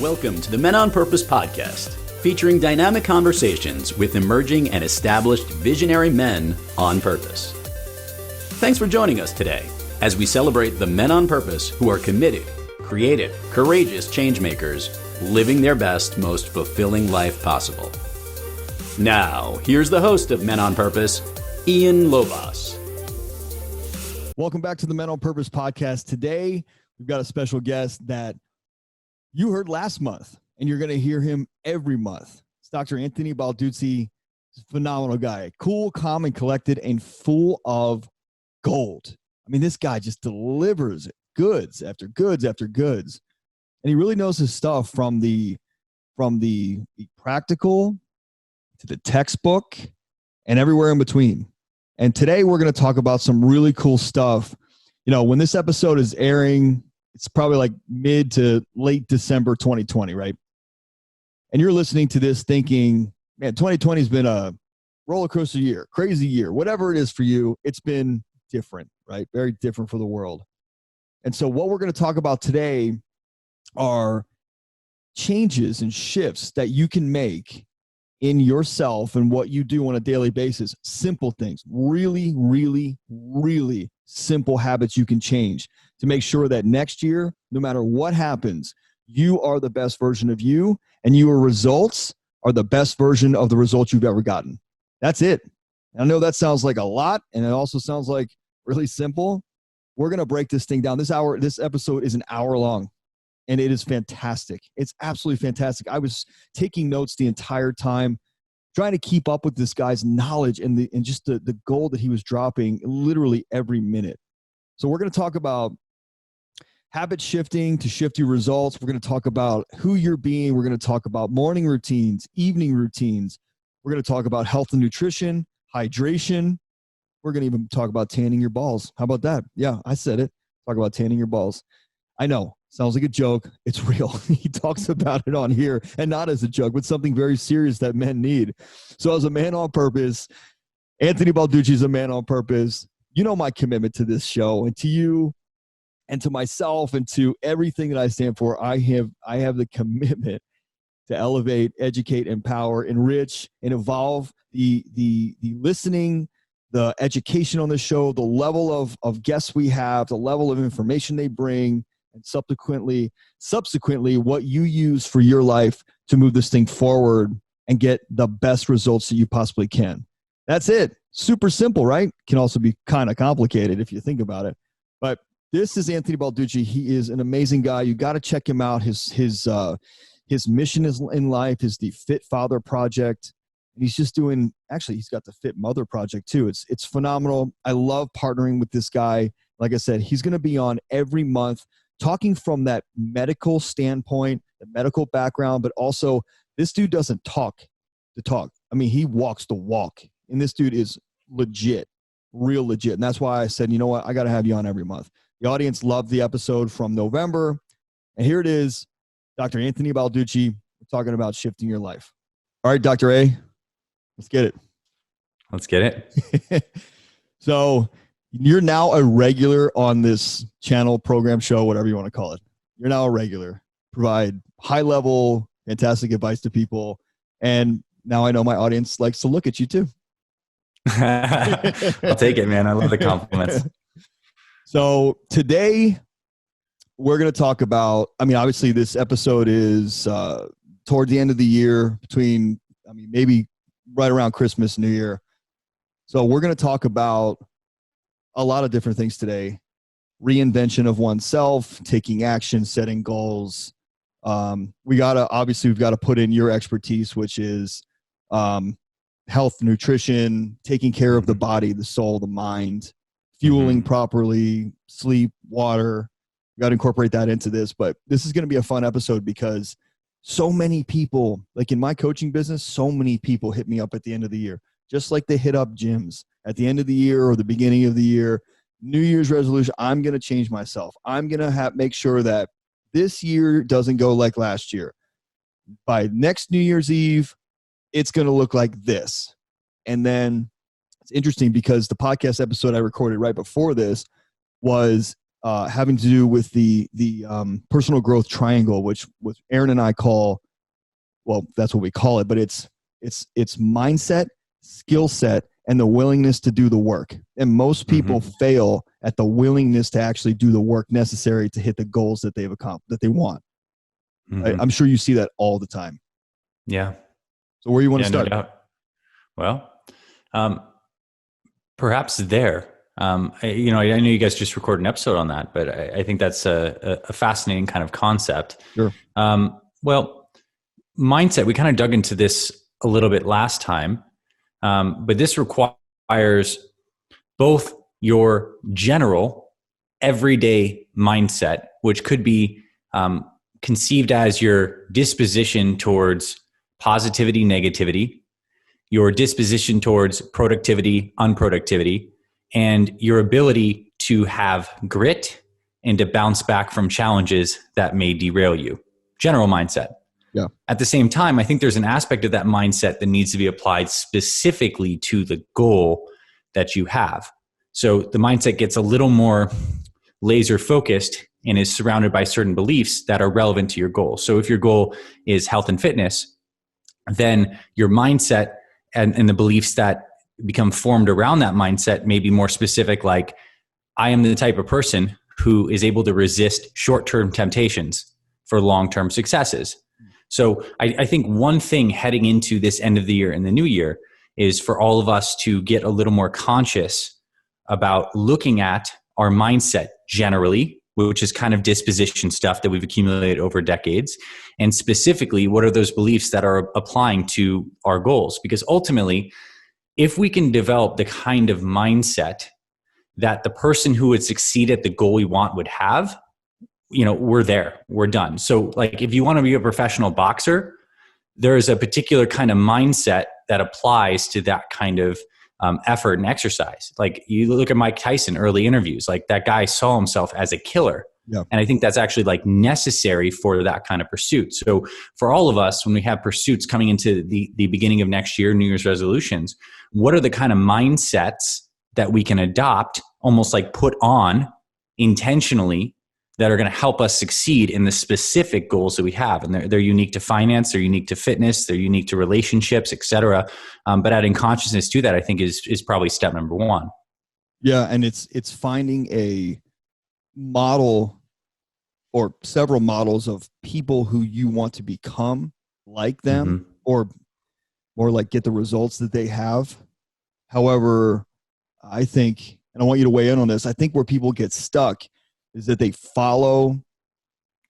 Welcome to the Men on Purpose podcast, featuring dynamic conversations with emerging and established visionary men on purpose. Thanks for joining us today as we celebrate the men on purpose who are committed, creative, courageous changemakers, living their best, most fulfilling life possible. Now, here's the host of Men on Purpose, Ian Lobas. Welcome back to the Men on Purpose podcast. Today, we've got a special guest that you heard last month, and you're going to hear him every month. It's Dr. Anthony Balduzzi. He's a phenomenal guy, cool, calm, and collected, and full of gold. I mean, this guy just delivers goods after goods after goods. And he really knows his stuff from the practical to the textbook and everywhere in between. And today we're going to talk about some really cool stuff. You know, when this episode is airing, it's probably like mid to late December 2020, right? And you're listening to this thinking, man, 2020 has been a roller coaster year, crazy year, whatever it is for you. It's been different, right? Very different for the world. And so what we're going to talk about today are changes and shifts that you can make in yourself and what you do on a daily basis. Simple things, really, really, really simple habits you can change to make sure that next year, no matter what happens, you are the best version of you, and your results are the best version of the results you've ever gotten. That's it. I know that sounds like a lot, and it also sounds like really simple. We're going to break this thing down. This episode is an hour long, and it is fantastic. It's absolutely fantastic. I was taking notes the entire time, trying to keep up with this guy's knowledge and just the gold that he was dropping literally every minute. So we're going to talk about habit shifting to shift your results. We're going to talk about who you're being. We're going to talk about morning routines, evening routines. We're going to talk about health and nutrition, hydration. We're going to even talk about tanning your balls. How about that? Yeah, I said it. Talk about tanning your balls. I know, sounds like a joke. It's real. He talks about it on here, and not as a joke, but something very serious that men need. So as a man on purpose, Anthony Balduzzi is a man on purpose. You know my commitment to this show, and to you, and to myself, and to everything that I stand for. I have the commitment to elevate, educate, empower, enrich, and evolve the listening, the education on the show, the level of guests we have, the level of information they bring, and subsequently what you use for your life to move this thing forward and get the best results that you possibly can. That's it. Super simple, right? Can also be kind of complicated if you think about it. But this is Anthony Balduzzi. He is an amazing guy. You got to check him out. His mission is in life is the Fit Father Project. And he's just doing, actually, he's got the Fit Mother Project too. It's phenomenal. I love partnering with this guy. Like I said, he's going to be on every month talking from that medical standpoint, the medical background, but also this dude doesn't talk the talk. I mean, he walks the walk. And this dude is legit, real legit. And that's why I said, you know what? I got to have you on every month. The audience loved the episode from November. And here it is, Dr. Anthony Balduzzi. We're talking about shifting your life. All right, Dr. A, let's get it. Let's get it. So you're now a regular on this channel, program, show, whatever you want to call it. You're now a regular. Provide high-level, fantastic advice to people. And now I know my audience likes to look at you too. I'll take it, man. I love the compliments. So today we're going to talk about, I mean, obviously this episode is toward the end of the year between, maybe right around Christmas, New Year. So we're going to talk about a lot of different things today. Reinvention of oneself, taking action, setting goals. We've got to put in your expertise, which is health, nutrition, taking care of the body, the soul, the mind, fueling properly, sleep, water. We got to incorporate that into this. But this is going to be a fun episode because so many people, like in my coaching business, so many people hit me up at the end of the year, just like they hit up gyms at the end of the year or the beginning of the year. New Year's resolution, I'm going to change myself. I'm going to make sure that this year doesn't go like last year. By next New Year's Eve, it's going to look like this. And then it's interesting because the podcast episode I recorded right before this was having to do with the personal growth triangle, which Aaron and I call, well, that's what we call it, but it's mindset, skill set, and the willingness to do the work. And most people fail at the willingness to actually do the work necessary to hit the goals that they've accomplished, that they want. Right? I'm sure you see that all the time. Yeah. So where you want to start? No doubt. Well, perhaps there. I know you guys just recorded an episode on that, but I think that's a fascinating kind of concept. Sure. Well, mindset, we kind of dug into this a little bit last time, but this requires both your general everyday mindset, which could be conceived as your disposition towards positivity, negativity, your disposition towards productivity, unproductivity, and your ability to have grit and to bounce back from challenges that may derail you. General mindset. Yeah. At the same time, I think there's an aspect of that mindset that needs to be applied specifically to the goal that you have. So the mindset gets a little more laser focused and is surrounded by certain beliefs that are relevant to your goal. So if your goal is health and fitness, then your mindset and the beliefs that become formed around that mindset may be more specific, like, I am the type of person who is able to resist short-term temptations for long-term successes. So I think one thing heading into this end of the year and the new year is for all of us to get a little more conscious about looking at our mindset generally, which is kind of disposition stuff that we've accumulated over decades. And specifically, what are those beliefs that are applying to our goals? Because ultimately, if we can develop the kind of mindset that the person who would succeed at the goal we want would have, we're there, we're done. So like, if you want to be a professional boxer, there is a particular kind of mindset that applies to that kind of effort and exercise. Like, you look at Mike Tyson, early interviews, like that guy saw himself as a killer. Yeah. And I think that's actually like necessary for that kind of pursuit. So for all of us, when we have pursuits coming into the beginning of next year, New Year's resolutions, what are the kind of mindsets that we can adopt, almost like put on intentionally, that are going to help us succeed in the specific goals that we have? And they're unique to finance, they're unique to fitness, they're unique to relationships, et cetera. But adding consciousness to that, I think is probably step number one. Yeah. And it's finding a model or several models of people who you want to become like them, or like get the results that they have. However, I think, and I want you to weigh in on this, I think where people get stuck is that they follow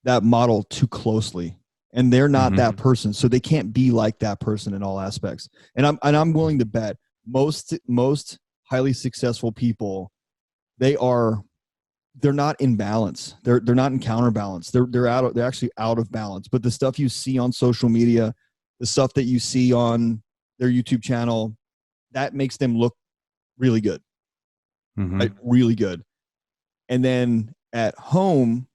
that model too closely, and they're not that person. So they can't be like that person in all aspects. And I'm willing to bet most highly successful people, they're not in balance. They're not in counterbalance. They're actually out of balance. But the stuff you see on social media, the stuff that you see on their YouTube channel, that makes them look really good. Like, really good. And then at home,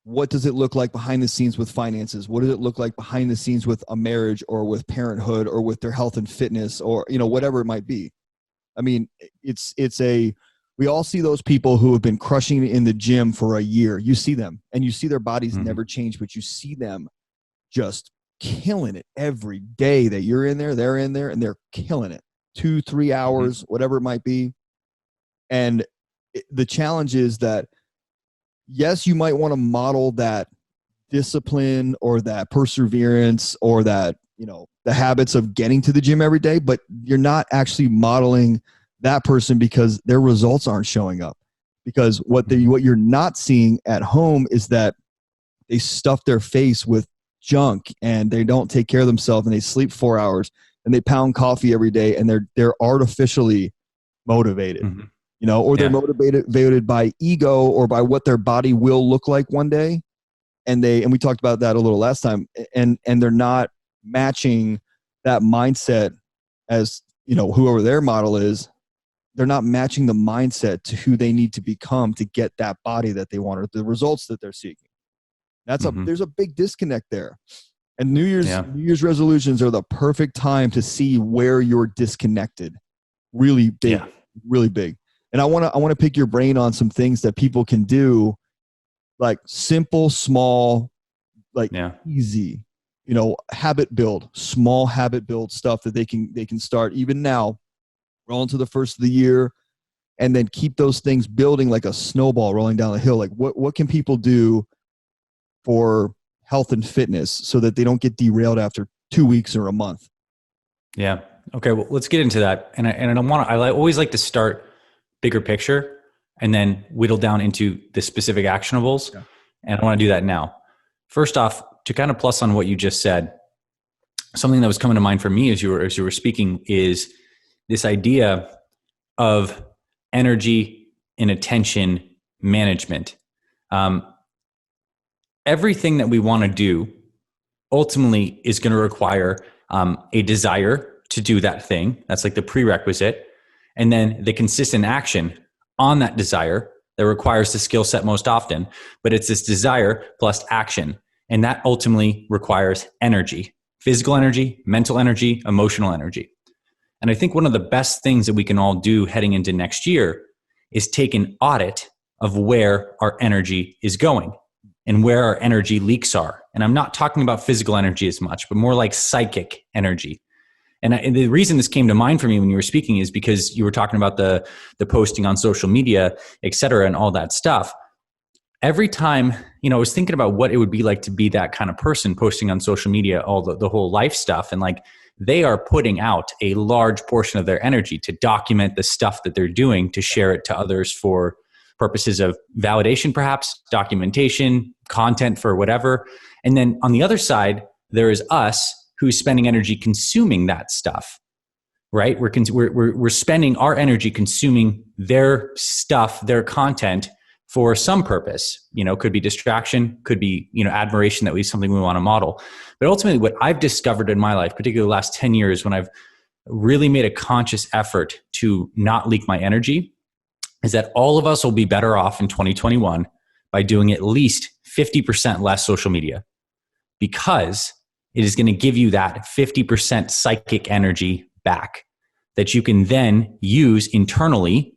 what does it look like behind the scenes with finances? What does it look like behind the scenes with a marriage, or with parenthood, or with their health and fitness, or whatever it might be? I mean, we all see those people who have been crushing in the gym for a year. You see them, and you see their bodies never change, but you see them just killing it every day that you're in there. They're in there and they're killing it 2-3 hours, whatever it might be. And the challenge is that, yes, you might want to model that discipline or that perseverance or that, the habits of getting to the gym every day, but you're not actually modeling that person because their results aren't showing up. Because what you're not seeing at home is that they stuff their face with junk, and they don't take care of themselves, and they sleep 4 hours, and they pound coffee every day, and they're artificially motivated. Or they're motivated by ego or by what their body will look like one day. And we talked about that a little last time, and they're not matching that mindset as, whoever their model is, they're not matching the mindset to who they need to become to get that body that they want, or the results that they're seeking. There's a big disconnect there. And New Year's resolutions are the perfect time to see where you're disconnected. Really big, really big. And I want to pick your brain on some things that people can do, like simple, small, like easy, small habit build stuff that they can start even now, roll into the first of the year, and then keep those things building like a snowball rolling down the hill. Like what can people do for health and fitness so that they don't get derailed after 2 weeks or a month? Yeah. Okay. Well, let's get into that. And I always like to start bigger picture and then whittle down into the specific actionables. Yeah. And I want to do that now. First off, to kind of plus on what you just said, something that was coming to mind for me as you were speaking is this idea of energy and attention management. Everything that we want to do ultimately is going to require a desire to do that thing. That's like the prerequisite. And then the consistent action on that desire that requires the skill set most often. But it's this desire plus action. And that ultimately requires energy, physical energy, mental energy, emotional energy. And I think one of the best things that we can all do heading into next year is take an audit of where our energy is going and where our energy leaks are. And I'm not talking about physical energy as much, but more like psychic energy. And the reason this came to mind for me when you were speaking is because you were talking about the posting on social media, et cetera, and all that stuff. Every time, I was thinking about what it would be like to be that kind of person posting on social media, all the whole life stuff. And like, they are putting out a large portion of their energy to document the stuff that they're doing, to share it to others for purposes of validation, perhaps documentation, content for whatever. And then on the other side, there is us who's spending energy consuming that stuff, right? We're spending our energy consuming their stuff, their content for some purpose. Could be distraction, could be, admiration, that was something we want to model. But ultimately what I've discovered in my life, particularly the last 10 years, when I've really made a conscious effort to not leak my energy, is that all of us will be better off in 2021 by doing at least 50% less social media, because it is going to give you that 50% psychic energy back that you can then use internally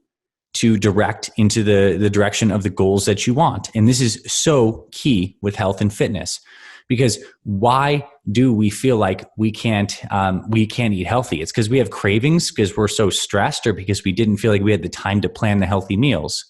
to direct into the direction of the goals that you want. And this is so key with health and fitness, because why do we feel like we can't eat healthy? It's because we have cravings, because we're so stressed, or because we didn't feel like we had the time to plan the healthy meals.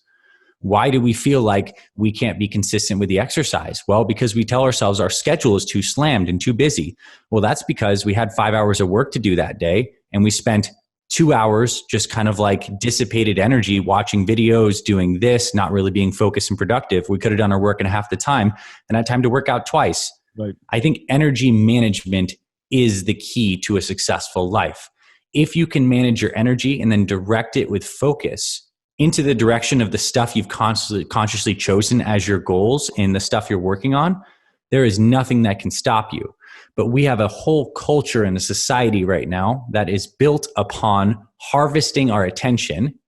Why do we feel like we can't be consistent with the exercise? Well, because we tell ourselves our schedule is too slammed and too busy. Well, that's because we had 5 hours of work to do that day, and we spent 2 hours just kind of like dissipated energy watching videos, doing this, not really being focused and productive. We could have done our work in half the time and had time to work out twice. Right. I think energy management is the key to a successful life. If you can manage your energy and then direct it with focus into the direction of the stuff you've consciously chosen as your goals and the stuff you're working on, there is nothing that can stop you. But we have a whole culture in a society right now that is built upon harvesting our attention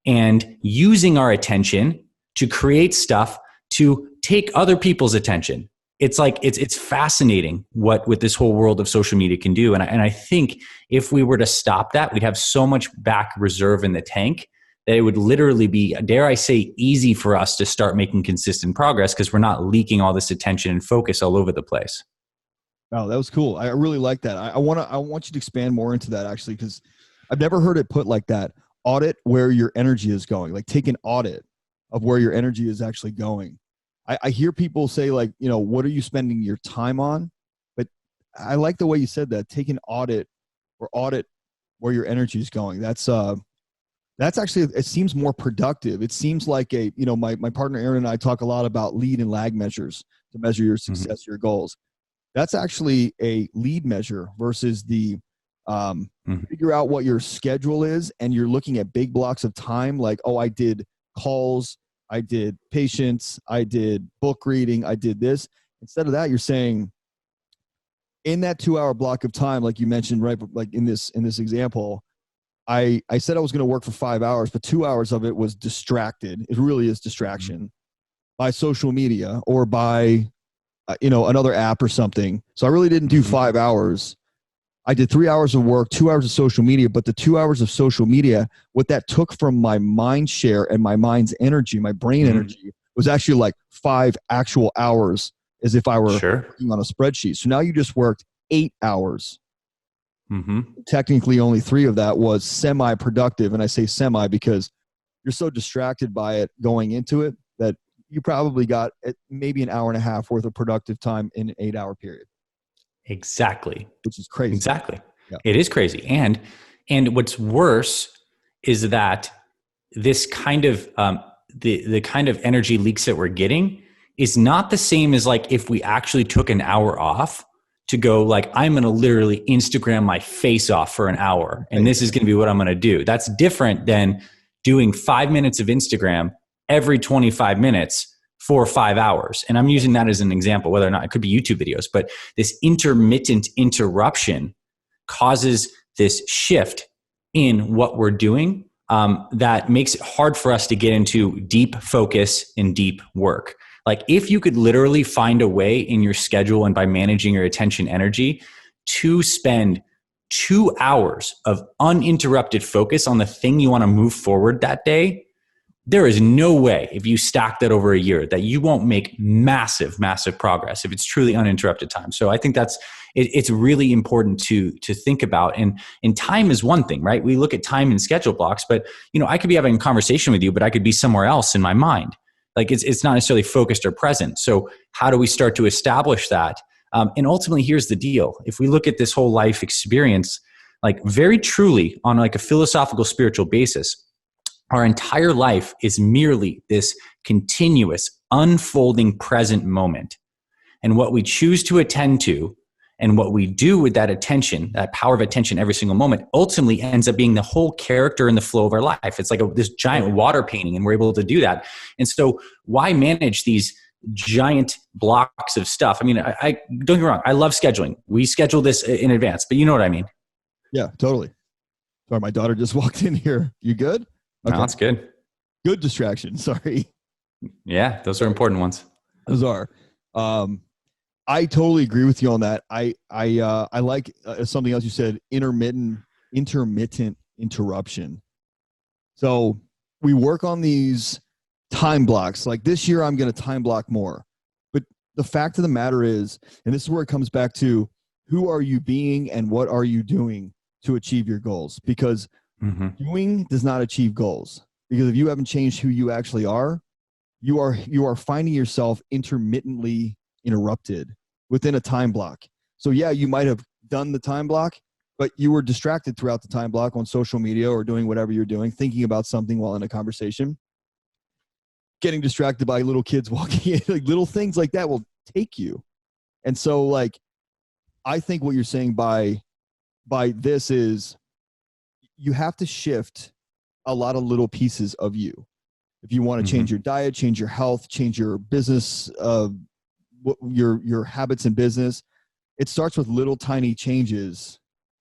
and using our attention to create stuff to take other people's attention. It's like, it's fascinating what this whole world of social media can do. And I think if we were to stop that, we'd have so much back reserve in the tank that it would literally be, dare I say, easy for us to start making consistent progress, because we're not leaking all this attention and focus all over the place. Oh, that was cool. I really like that. I want you to expand more into that, actually, because I've never heard it put like that. Audit where your energy is going. Like, take an audit of where your energy is actually going. I hear people say, like, what are you spending your time on? But I like the way you said that. Take an audit, or audit where your energy is going. That's actually, it seems more productive. It seems like my partner Aaron and I talk a lot about lead and lag measures to measure your success, your goals. That's actually a lead measure versus the figure out what your schedule is, and you're looking at big blocks of time, like, oh, I did calls, I did patients, I did book reading, I did this. Instead of that, you're saying, in that 2 hour block of time, like you mentioned, right, like in this example, I said I was going to work for 5 hours, but 2 hours of it was distracted. It really is distraction by social media or by, another app or something. So I really didn't do 5 hours. I did 3 hours of work, 2 hours of social media, but the 2 hours of social media, what that took from my mind share and my mind's energy, my brain energy, was actually like 5 actual hours, as if I were working on a spreadsheet. So now you just worked 8 hours. Technically, only 3 of that was semi-productive. And I say semi because you're so distracted by it going into it that you probably got maybe an hour and a half worth of productive time in an 8-hour period. Exactly. Which is crazy. Exactly. Yeah. It is crazy. And what's worse is that this kind of, the kind of energy leaks that we're getting is not the same as like if we actually took an hour off to go like, I'm going to literally Instagram my face off for an hour and this is going to be what I'm going to do. That's different than doing 5 minutes of Instagram every 25 minutes for 5 hours. And I'm using that as an example, whether or not it could be YouTube videos, but this intermittent interruption causes this shift in what we're doing that makes it hard for us to get into deep focus and deep work. Like if you could literally find a way in your schedule and by managing your attention energy to spend 2 hours of uninterrupted focus on the thing you want to move forward that day, there is no way if you stack that over a year that you won't make massive, massive progress if it's truly uninterrupted time. So I think it's really important to think about. And time is one thing, right? We look at time in schedule blocks, but I could be having a conversation with you, but I could be somewhere else in my mind. Like it's not necessarily focused or present. So how do we start to establish that? And ultimately, here's the deal. If we look at this whole life experience, like very truly on like a philosophical, spiritual basis, our entire life is merely this continuous, unfolding present moment. And what we choose to attend to and what we do with that attention, that power of attention every single moment, ultimately ends up being the whole character and the flow of our life. It's like this giant water painting, and we're able to do that. And so why manage these giant blocks of stuff? I mean, I don't get me wrong. I love scheduling. We schedule this in advance, but you know what I mean? Yeah, totally. Sorry, my daughter just walked in here. You good? Okay. No, that's good. Good distraction. Sorry. Yeah, those are important ones. Those are. I totally agree with you on that. I like something else you said, intermittent interruption. So we work on these time blocks. Like this year, I'm going to time block more. But the fact of the matter is, and this is where it comes back to, who are you being and what are you doing to achieve your goals? Because doing does not achieve goals. Because if you haven't changed who you actually are, you are finding yourself intermittently interrupted within a time block. So yeah, you might have done the time block, but you were distracted throughout the time block on social media or doing whatever you're doing, thinking about something while in a conversation, getting distracted by little kids walking in, like little things like that will take you. And so like, I think what you're saying by this is you have to shift a lot of little pieces of you. If you want to change your diet, change your health, change your business, your habits in business, it starts with little tiny changes.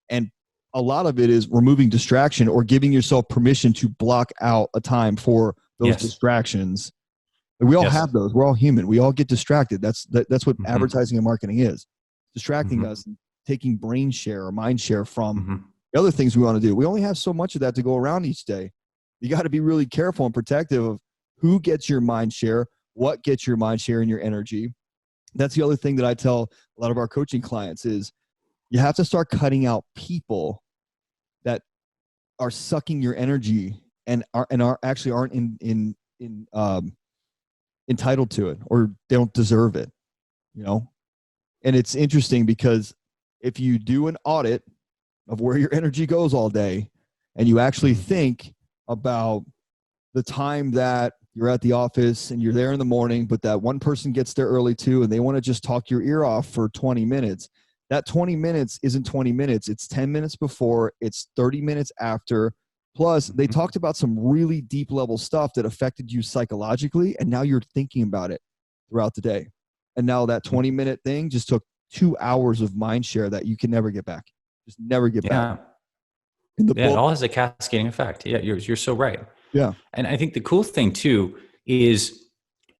And a lot of it is removing distraction or giving yourself permission to block out a time for those distractions. We all have those. We're all human. We all get distracted. That's what advertising and marketing is. Distracting us, taking brain share or mind share from the other things we want to do. We only have so much of that to go around each day. You got to be really careful and protective of who gets your mind share, what gets your mind share and your energy. That's the other thing that I tell a lot of our coaching clients is you have to start cutting out people that are sucking your energy and aren't entitled to it, or they don't deserve it, And it's interesting because if you do an audit of where your energy goes all day and you actually think about the time that you're at the office and you're there in the morning, but that one person gets there early too, and they want to just talk your ear off for 20 minutes. That 20 minutes isn't 20 minutes. It's 10 minutes before, it's 30 minutes after. Plus, they talked about some really deep level stuff that affected you psychologically, and now you're thinking about it throughout the day. And now that 20-minute thing just took 2 hours of mind share that you can never get back. Just never get back. It all has a cascading effect. Yeah, you're so right. Yeah. And I think the cool thing too is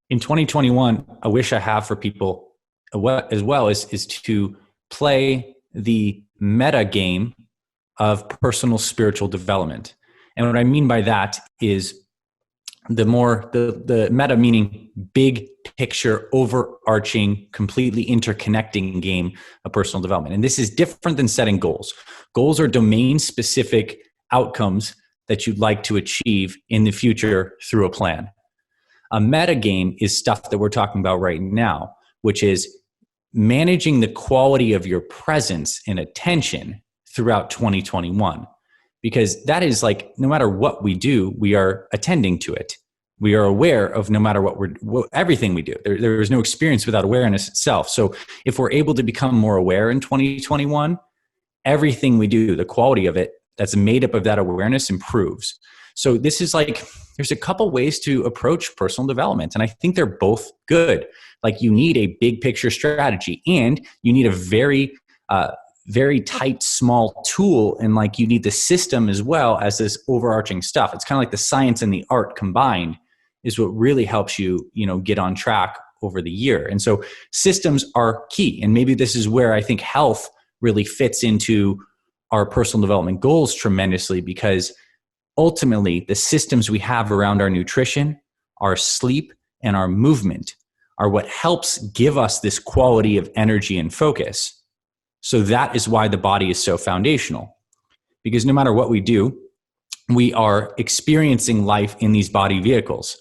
in 2021, a wish I have for people as well is to play the meta game of personal spiritual development. And what I mean by that is the meta, meaning big picture, overarching, completely interconnecting game of personal development. And this is different than setting goals. Goals are domain specific outcomes that you'd like to achieve in the future through a plan. A meta game is stuff that we're talking about right now, which is managing the quality of your presence and attention throughout 2021. Because that is like, no matter what we do, we are attending to it. We are aware of no matter everything we do. There is no experience without awareness itself. So if we're able to become more aware in 2021, everything we do, the quality of it that's made up of that awareness improves. So this is like, there's a couple ways to approach personal development. And I think they're both good. Like you need a big picture strategy and you need a very tight, small tool. And like you need the system as well as this overarching stuff. It's kind of like the science and the art combined is what really helps you, get on track over the year. And so systems are key. And maybe this is where I think health really fits into our personal development goals tremendously, because ultimately the systems we have around our nutrition, our sleep, and our movement are what helps give us this quality of energy and focus. So that is why the body is so foundational, because no matter what we do, we are experiencing life in these body vehicles.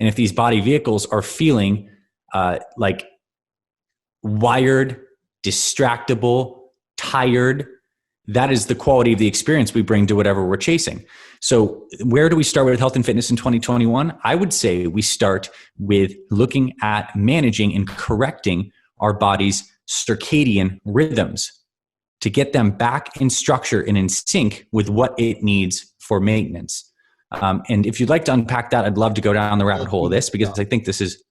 And if these body vehicles are feeling like wired, distractible, tired, that is the quality of the experience we bring to whatever we're chasing. So where do we start with health and fitness in 2021? I would say we start with looking at managing and correcting our body's circadian rhythms to get them back in structure and in sync with what it needs for maintenance. And if you'd like to unpack that, I'd love to go down the rabbit hole of this, because I think this is,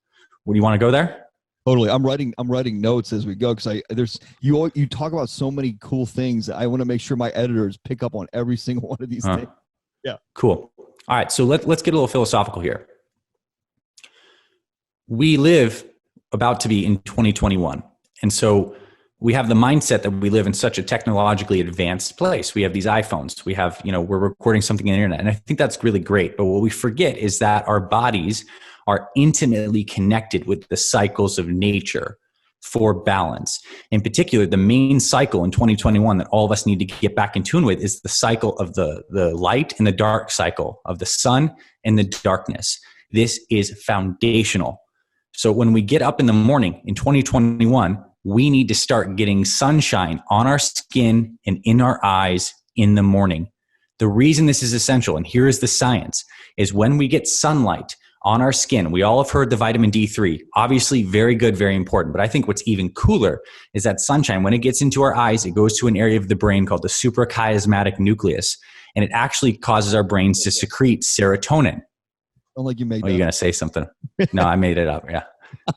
do you want to go there? Totally. I'm writing notes as we go, because you talk about so many cool things. I want to make sure my editors pick up on every single one of these things. Yeah. Cool. All right. So let's get a little philosophical here. We live about to be in 2021. And so we have the mindset that we live in such a technologically advanced place. We have these iPhones. We have, we're recording something on the internet. And I think that's really great. But what we forget is that our bodies are intimately connected with the cycles of nature for balance. In particular, the main cycle in 2021 that all of us need to get back in tune with is the cycle of the light and the dark cycle, of the sun and the darkness. This is foundational. So when we get up in the morning in 2021, we need to start getting sunshine on our skin and in our eyes in the morning. The reason this is essential, and here is the science, is when we get sunlight on our skin, we all have heard the vitamin D3, obviously very good, very important. But I think what's even cooler is that sunshine, when it gets into our eyes, it goes to an area of the brain called the suprachiasmatic nucleus. And it actually causes our brains to secrete serotonin. Don't like you made that. You're going to say something. No, I made it up. Yeah.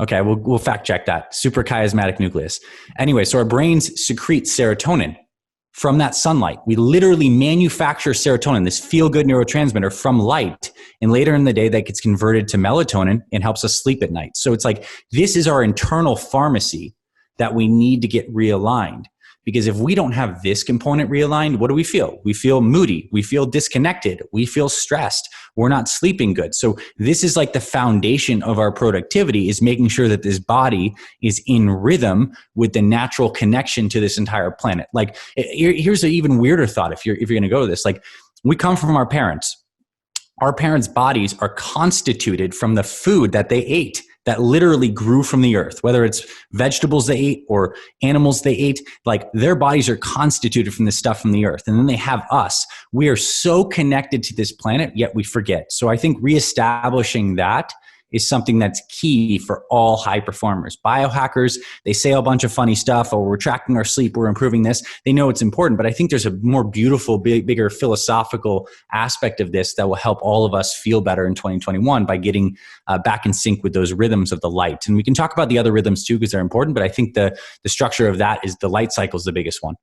Okay. We'll fact check that. Suprachiasmatic nucleus. Anyway, so our brains secrete serotonin from that sunlight. We literally manufacture serotonin, this feel-good neurotransmitter, from light. And later in the day, that gets converted to melatonin and helps us sleep at night. So it's like, this is our internal pharmacy that we need to get realigned. Because if we don't have this component realigned, what do we feel? We feel moody. We feel disconnected. We feel stressed. We're not sleeping good. So this is like the foundation of our productivity, is making sure that this body is in rhythm with the natural connection to this entire planet. Like, here's an even weirder thought if you're going to go to this. Like, we come from our parents. Our parents' bodies are constituted from the food that they ate, that literally grew from the earth, whether it's vegetables they ate or animals they ate. Like, their bodies are constituted from this stuff from the earth. And then they have us. We are so connected to this planet, yet we forget. So I think reestablishing that is something that's key for all high performers. Biohackers, they say a bunch of funny stuff, or we're tracking our sleep, we're improving this. They know it's important, but I think there's a more beautiful, bigger philosophical aspect of this that will help all of us feel better in 2021 by getting back in sync with those rhythms of the light. And we can talk about the other rhythms too, because they're important, but I think the structure of that is the light cycle is the biggest one.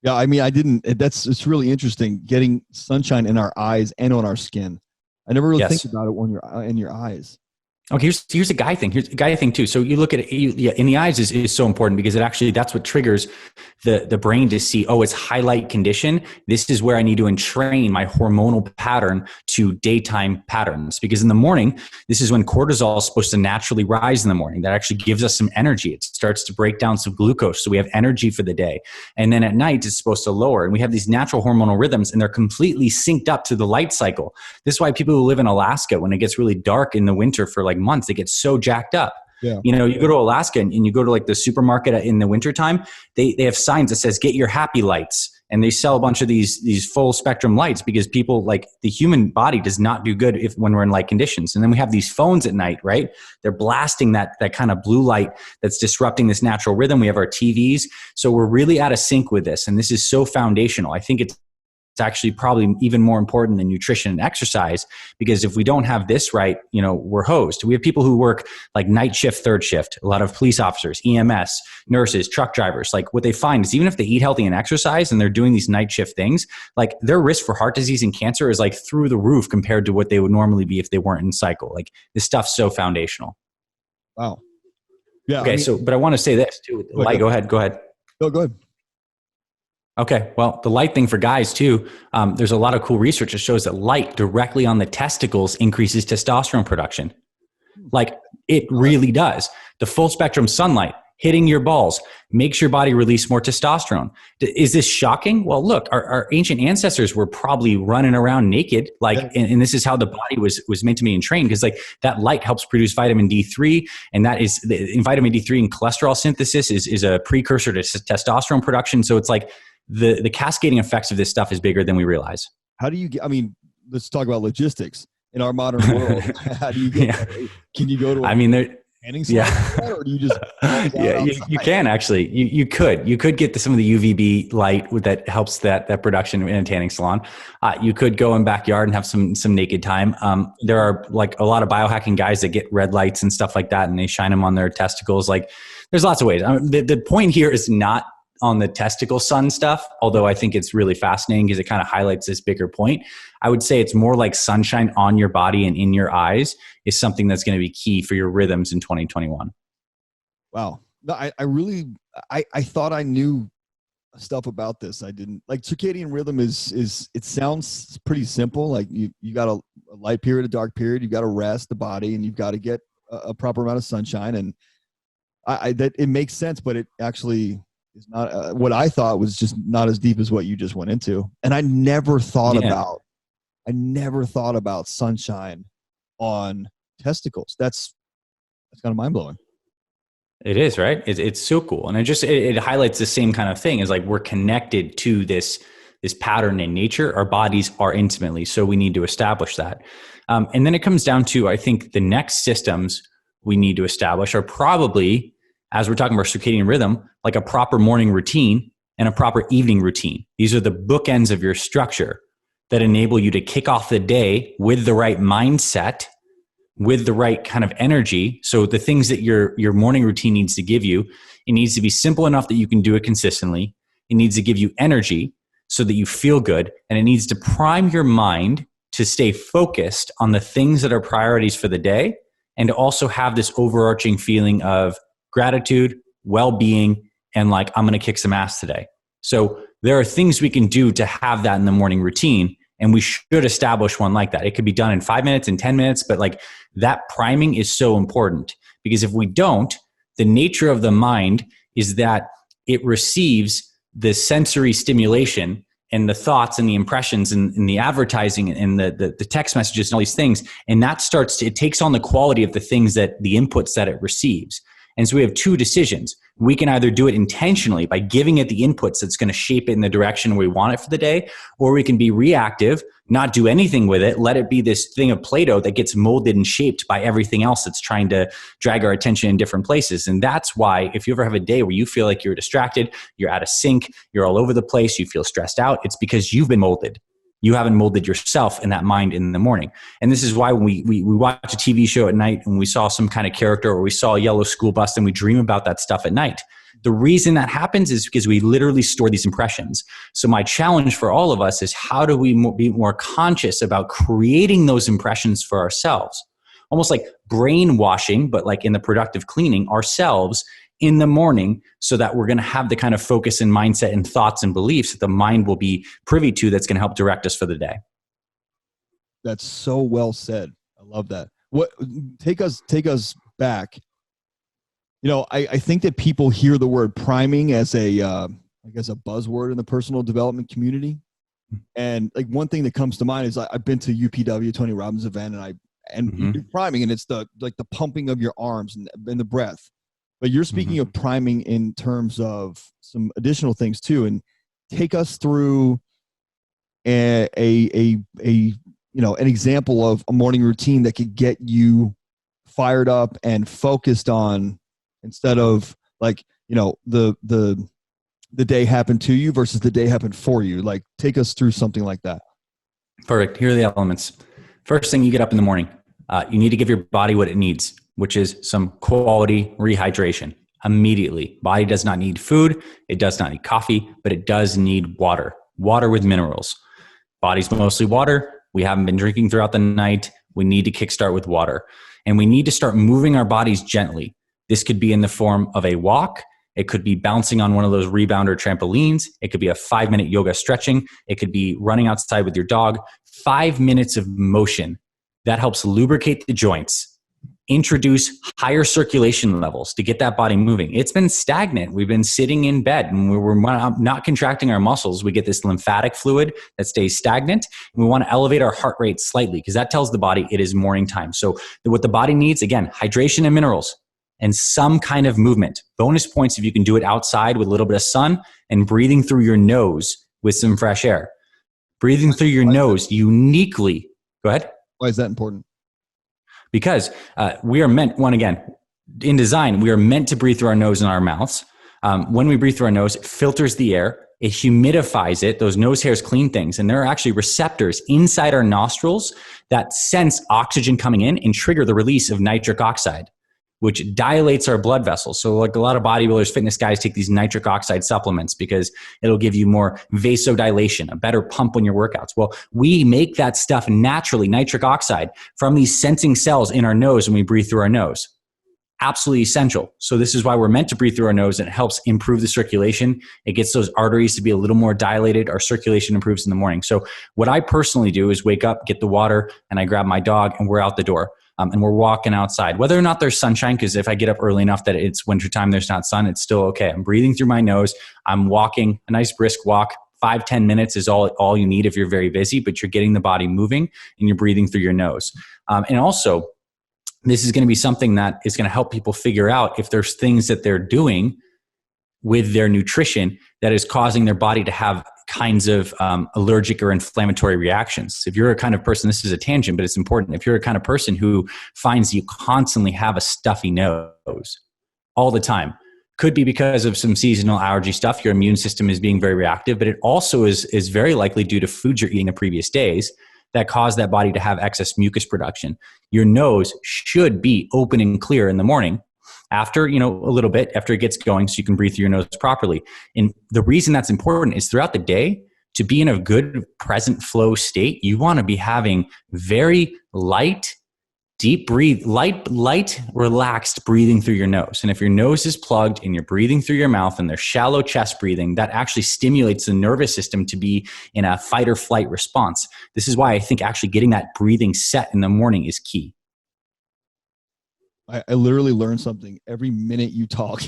Yeah, I mean, it's really interesting, getting sunshine in our eyes and on our skin. I never really think about it when you're in your eyes. Okay, here's a guy thing. Here's a guy thing too. So you look at it, in the eyes is so important because it actually, that's what triggers the brain to see, oh, it's highlight condition. This is where I need to entrain my hormonal pattern to daytime patterns. Because in the morning, this is when cortisol is supposed to naturally rise in the morning. That actually gives us some energy. It starts to break down some glucose. So we have energy for the day. And then at night, it's supposed to lower. And we have these natural hormonal rhythms and they're completely synced up to the light cycle. This is why people who live in Alaska, when it gets really dark in the winter for like months, they get so jacked up. Yeah. You know, you go to Alaska and you go to like the supermarket in the wintertime, they have signs that says, get your happy lights. And they sell a bunch of these full spectrum lights because people, like, the human body does not do good when we're in light conditions. And then we have these phones at night, right? They're blasting that kind of blue light that's disrupting this natural rhythm. We have our TVs. So we're really out of sync with this. And this is so foundational. I think it's actually probably even more important than nutrition and exercise, because if we don't have this right, you know, we're hosed. We have people who work like night shift, third shift, a lot of police officers, EMS, nurses, truck drivers. Like, what they find is even if they eat healthy and exercise and they're doing these night shift things, like, their risk for heart disease and cancer is like through the roof compared to what they would normally be if they weren't in cycle. Like, this stuff's so foundational. Wow. Yeah. Okay. But I want to say this too. Light, go ahead. No, go ahead. Okay. Well, the light thing for guys too, there's a lot of cool research that shows that light directly on the testicles increases testosterone production. Like, it really does. The full spectrum sunlight hitting your balls makes your body release more testosterone. Is this shocking? Well, look, our ancient ancestors were probably running around naked, like, and this is how the body was meant to be trained, because like that light helps produce vitamin D3, and that is vitamin D3 and cholesterol synthesis is a precursor to testosterone production. So it's like, the cascading effects of this stuff is bigger than we realize. How do you get, I mean, let's talk about logistics in our modern world. How do you get that? Can you go to tanning salon, or do you just you can actually, you could get some of the UVB light that helps that production in a tanning salon. You could go in backyard and have some naked time. There are like a lot of biohacking guys that get red lights and stuff like that, and they shine them on their testicles. Like, there's lots of ways. The point here is not on the testicle sun stuff, although I think it's really fascinating because it kind of highlights this bigger point. I would say it's more like sunshine on your body and in your eyes is something that's going to be key for your rhythms in 2021. Wow. No, I thought I knew stuff about this. I didn't. Like, circadian rhythm is it sounds pretty simple. Like, you got a light period, a dark period, you got to rest the body, and you've got to get a proper amount of sunshine. And that it makes sense, but it actually is not what I thought was just not as deep as what you just went into. And I never thought about sunshine on testicles. That's kind of mind blowing. It is, right? It's so cool. And it highlights the same kind of thing. Is like, we're connected to this pattern in nature. Our bodies are intimately, so we need to establish that. And then it comes down to, I think the next systems we need to establish are probably, as we're talking about circadian rhythm, like a proper morning routine and a proper evening routine. These are the bookends of your structure that enable you to kick off the day with the right mindset, with the right kind of energy. So the things that your morning routine needs to give you, it needs to be simple enough that you can do it consistently. It needs to give you energy so that you feel good. And it needs to prime your mind to stay focused on the things that are priorities for the day, and to also have this overarching feeling of gratitude, well-being, and like, I'm going to kick some ass today. So there are things we can do to have that in the morning routine, and we should establish one like that. It could be done in 5 minutes, in 10 minutes, but like, that priming is so important, because if we don't, the nature of the mind is that it receives the sensory stimulation and the thoughts and the impressions and the advertising and the text messages and all these things. And that it takes on the quality of the things the inputs that it receives. And so we have two decisions. We can either do it intentionally by giving it the inputs that's going to shape it in the direction we want it for the day, or we can be reactive, not do anything with it, let it be this thing of Play-Doh that gets molded and shaped by everything else that's trying to drag our attention in different places. And that's why, if you ever have a day where you feel like you're distracted, you're out of sync, you're all over the place, you feel stressed out, it's because you've been molded. You haven't molded yourself in that mind in the morning. And this is why when we watch a TV show at night and we saw some kind of character, or we saw a yellow school bus, and we dream about that stuff at night. The reason that happens is because we literally store these impressions. So my challenge for all of us is, how do we be more conscious about creating those impressions for ourselves? almost like brainwashing, but like in the productive cleaning ourselves in the morning, so that we're going to have the kind of focus and mindset and thoughts and beliefs that the mind will be privy to, that's going to help direct us for the day. That's so well said. I love that. What take us back. I think that people hear the word priming as a buzzword in the personal development community. And like one thing that comes to mind is I've been to UPW, Tony Robbins event, and you do priming, and it's the pumping of your arms and the breath. But you're speaking of priming in terms of some additional things too, and take us through an example of a morning routine that could get you fired up and focused on, instead of like, the day happened to you versus the day happened for you. Like, take us through something like that. Perfect. Here are the elements. First thing, you get up in the morning. You need to give your body what it needs, which is some quality rehydration immediately. Body does not need food. It does not need coffee, but it does need water. Water with minerals. Body's mostly water. We haven't been drinking throughout the night. We need to kickstart with water. And we need to start moving our bodies gently. This could be in the form of a walk. It could be bouncing on one of those rebounder trampolines. It could be a 5-minute yoga stretching. It could be running outside with your dog. 5 minutes of motion. That helps lubricate the joints, introduce higher circulation levels to get that body moving. It's been stagnant. We've been sitting in bed and we're not contracting our muscles. We get this lymphatic fluid that stays stagnant. And we want to elevate our heart rate slightly because that tells the body it is morning time. So what the body needs, again, hydration and minerals and some kind of movement. Bonus points if you can do it outside with a little bit of sun and breathing through your nose with some fresh air. Breathing through your nose uniquely. Go ahead. Why is that important? Because we are meant, in design, we are meant to breathe through our nose and our mouths. When we breathe through our nose, it filters the air, it humidifies it. Those nose hairs clean things. And there are actually receptors inside our nostrils that sense oxygen coming in and trigger the release of nitric oxide, which dilates our blood vessels. So like a lot of bodybuilders, fitness guys take these nitric oxide supplements because it'll give you more vasodilation, a better pump when your workouts. Well, we make that stuff naturally, nitric oxide, from these sensing cells in our nose when we breathe through our nose. Absolutely essential. So this is why we're meant to breathe through our nose, and it helps improve the circulation. It gets those arteries to be a little more dilated. Our circulation improves in the morning. So what I personally do is wake up, get the water, and I grab my dog and we're out the door. And we're walking outside, whether or not there's sunshine, because if I get up early enough that it's wintertime, there's not sun, it's still okay. I'm breathing through my nose. I'm walking, a nice brisk walk. 5-10 minutes is all you need if you're very busy, but you're getting the body moving and you're breathing through your nose. And also, this is going to be something that is going to help people figure out if there's things that they're doing with their nutrition that is causing their body to have kinds of allergic or inflammatory reactions. If you're a kind of person, this is a tangent, but it's important. If you're a kind of person who finds you constantly have a stuffy nose all the time, could be because of some seasonal allergy stuff. Your immune system is being very reactive, but it also is very likely due to foods you're eating the previous days that cause that body to have excess mucus production. Your nose should be open and clear in the morning after, a little bit after it gets going, so you can breathe through your nose properly. And the reason that's important is throughout the day, to be in a good present flow state, you want to be having very light, deep light, relaxed breathing through your nose. And if your nose is plugged and you're breathing through your mouth and there's shallow chest breathing, that actually stimulates the nervous system to be in a fight or flight response. This is why I think actually getting that breathing set in the morning is key. I literally learn something every minute you talk.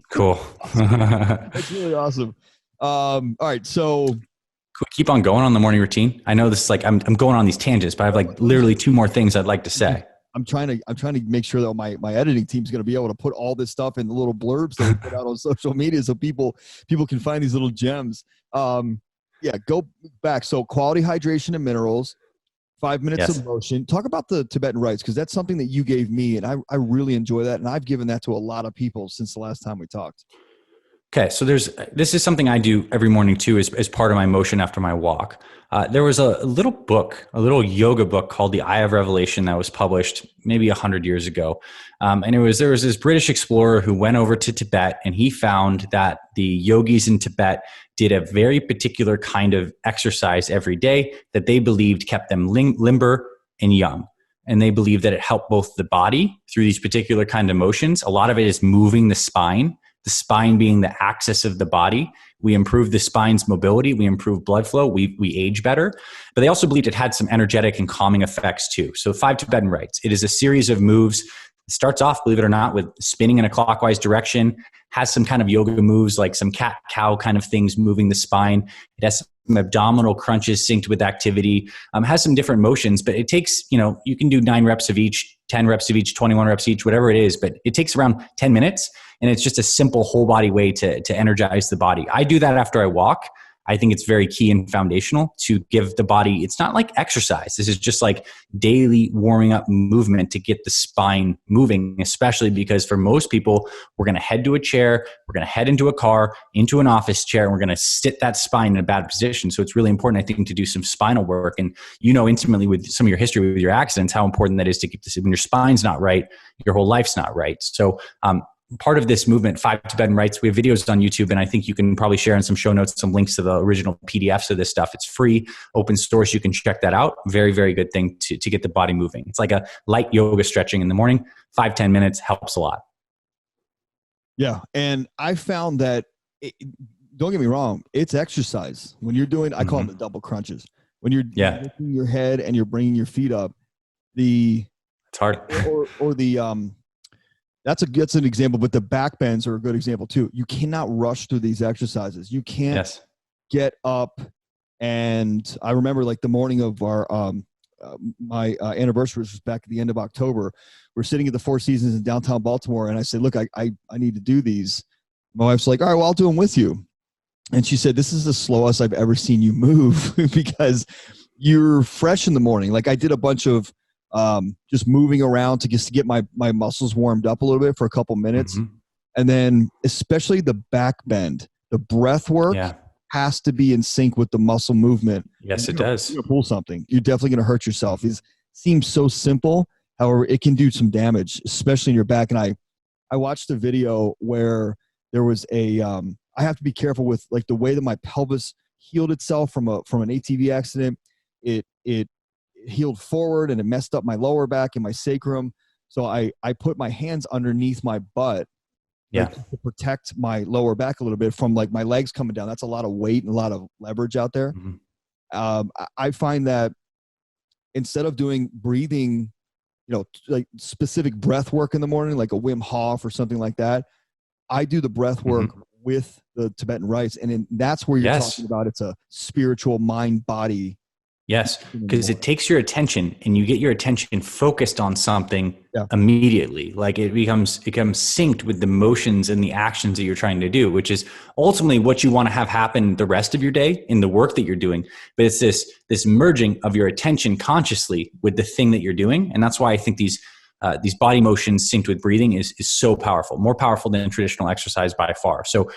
Cool. That's really awesome. All right. So could we keep on going on the morning routine? I know this is like, I'm going on these tangents, but I have literally 2 more things I'd like to say. I'm trying to make sure that my editing team is going to be able to put all this stuff in the little blurbs that we put out on social media so people can find these little gems. Go back. So quality hydration and minerals, 5 minutes of motion. Talk about the Tibetan rites, because that's something that you gave me, and I really enjoy that. And I've given that to a lot of people since the last time we talked. Okay, so this is something I do every morning too, as part of my motion after my walk. There was a little yoga book called The Eye of Revelation that was published maybe 100 years ago. And there was this British explorer who went over to Tibet, and he found that the yogis in Tibet did a very particular kind of exercise every day that they believed kept them limber and young. and they believe that it helped both the body through these particular kind of motions. A lot of it is moving the spine being the axis of the body. We improve the spine's mobility. We improve blood flow. We age better. But they also believed it had some energetic and calming effects too. So 5 Tibetan rites. It is a series of moves. It starts off, believe it or not, with spinning in a clockwise direction, has some kind of yoga moves like some cat-cow kind of things moving the spine. It has some abdominal crunches synced with activity, has some different motions, but it takes, you can do 9 reps of each, 10 reps of each, 21 reps each, whatever it is, but it takes around 10 minutes. And it's just a simple whole body way to energize the body. I do that after I walk. I think it's very key and foundational to give the body, it's not like exercise. This is just like daily warming up movement to get the spine moving, especially because for most people, we're going to head to a chair, we're going to head into a car, into an office chair, and we're going to sit that spine in a bad position. So it's really important, I think, to do some spinal work. And intimately with some of your history with your accidents, how important that is to keep this. When your spine's not right, your whole life's not right. So, part of this movement, 5 Tibetan rites, we have videos on YouTube, and I think you can probably share in some show notes some links to the original PDFs of this stuff. It's free, open source. You can check that out. Very, very good thing to get the body moving. It's like a light yoga stretching in the morning. 5-10 minutes helps a lot. Yeah. And I found that, don't get me wrong, it's exercise. When you're doing, I call them the double crunches. When you're lifting your head and you're bringing your feet up, it's hard. or the, that's an example, but the back bends are a good example too. You cannot rush through these exercises. You can't get up. And I remember like the morning of our, my anniversary, which was back at the end of October, we're sitting at the Four Seasons in downtown Baltimore. And I said, look, I need to do these. My wife's like, all right, well, I'll do them with you. And she said, this is the slowest I've ever seen you move because you're fresh in the morning. Like I did a bunch of, just moving around to get my muscles warmed up a little bit for a couple minutes. And then especially the back bend, the breath work has to be in sync with the muscle movement. Yes, it does. You're gonna pull something. You're definitely going to hurt yourself. It seems so simple. However, it can do some damage, especially in your back. And I watched a video where there was I have to be careful with like the way that my pelvis healed itself from an ATV accident. It healed forward and it messed up my lower back and my sacrum. So I put my hands underneath my butt to protect my lower back a little bit from like my legs coming down. That's a lot of weight and a lot of leverage out there. I find that instead of doing breathing, like specific breath work in the morning, like a Wim Hof or something like that, I do the breath work with the Tibetan rites. And that's where you're talking about. It's a spiritual mind body. Yes, because it takes your attention and you get your attention focused on something immediately. Like it becomes synced with the motions and the actions that you're trying to do, which is ultimately what you want to have happen the rest of your day in the work that you're doing. But it's this merging of your attention consciously with the thing that you're doing. And that's why I think these body motions synced with breathing is so powerful, more powerful than traditional exercise by far. So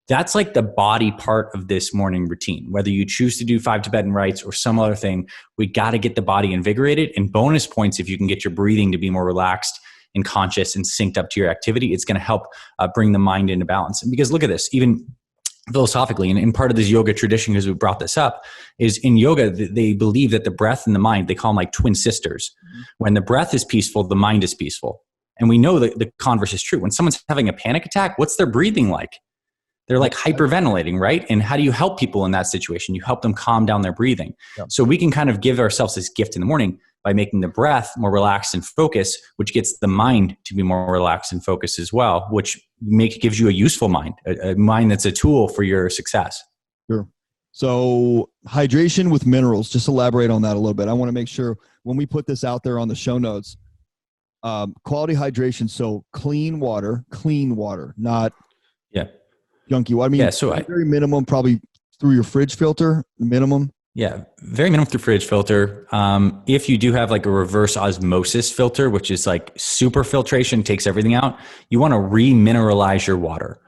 that's like the body part of this morning routine. Whether you choose to do 5 Tibetan rites or some other thing, we got to get the body invigorated. And bonus points if you can get your breathing to be more relaxed and conscious and synced up to your activity. It's going to help bring the mind into balance. And because look at this, even philosophically, and in part of this yoga tradition, because we brought this up, is in yoga, they believe that the breath and the mind, they call them like twin sisters. When the breath is peaceful, the mind is peaceful. And we know that the converse is true. When someone's having a panic attack, what's their breathing like? They're like hyperventilating, right? And how do you help people in that situation? You help them calm down their breathing. So we can kind of give ourselves this gift in the morning by making the breath more relaxed and focused, which gets the mind to be more relaxed and focused as well, which gives you a useful mind, a mind that's a tool for your success. Sure. So hydration with minerals, just elaborate on that a little bit. I want to make sure when we put this out there on the show notes, quality hydration. So clean water, not junky water. I mean, very minimum, probably through your fridge filter, minimum. Yeah, very minimum through fridge filter. If you do have like a reverse osmosis filter, which is like super filtration, takes everything out, you want to remineralize your water.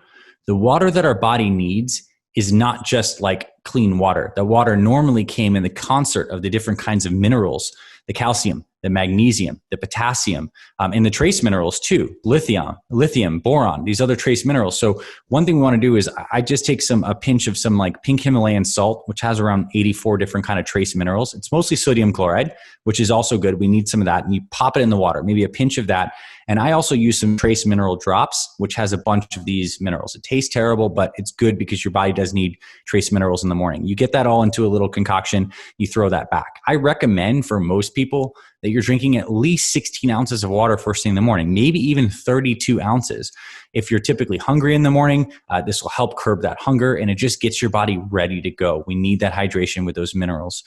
The water that our body needs is not just like clean water. The water normally came in the concert of the different kinds of minerals, the calcium, the magnesium, the potassium, and the trace minerals too, lithium, boron, these other trace minerals. So one thing we want to do is I just take a pinch of some like pink Himalayan salt, which has around 84 different kind of trace minerals. It's mostly sodium chloride, which is also good. We need some of that, and you pop it in the water, maybe a pinch of that. And I also use some trace mineral drops, which has a bunch of these minerals. It tastes terrible, but it's good because your body does need trace minerals in the morning. You get that all into a little concoction, you throw that back. I recommend for most people that you're drinking at least 16 ounces of water first thing in the morning, maybe even 32 ounces. If you're typically hungry in the morning, this will help curb that hunger, and it just gets your body ready to go. We need that hydration with those minerals.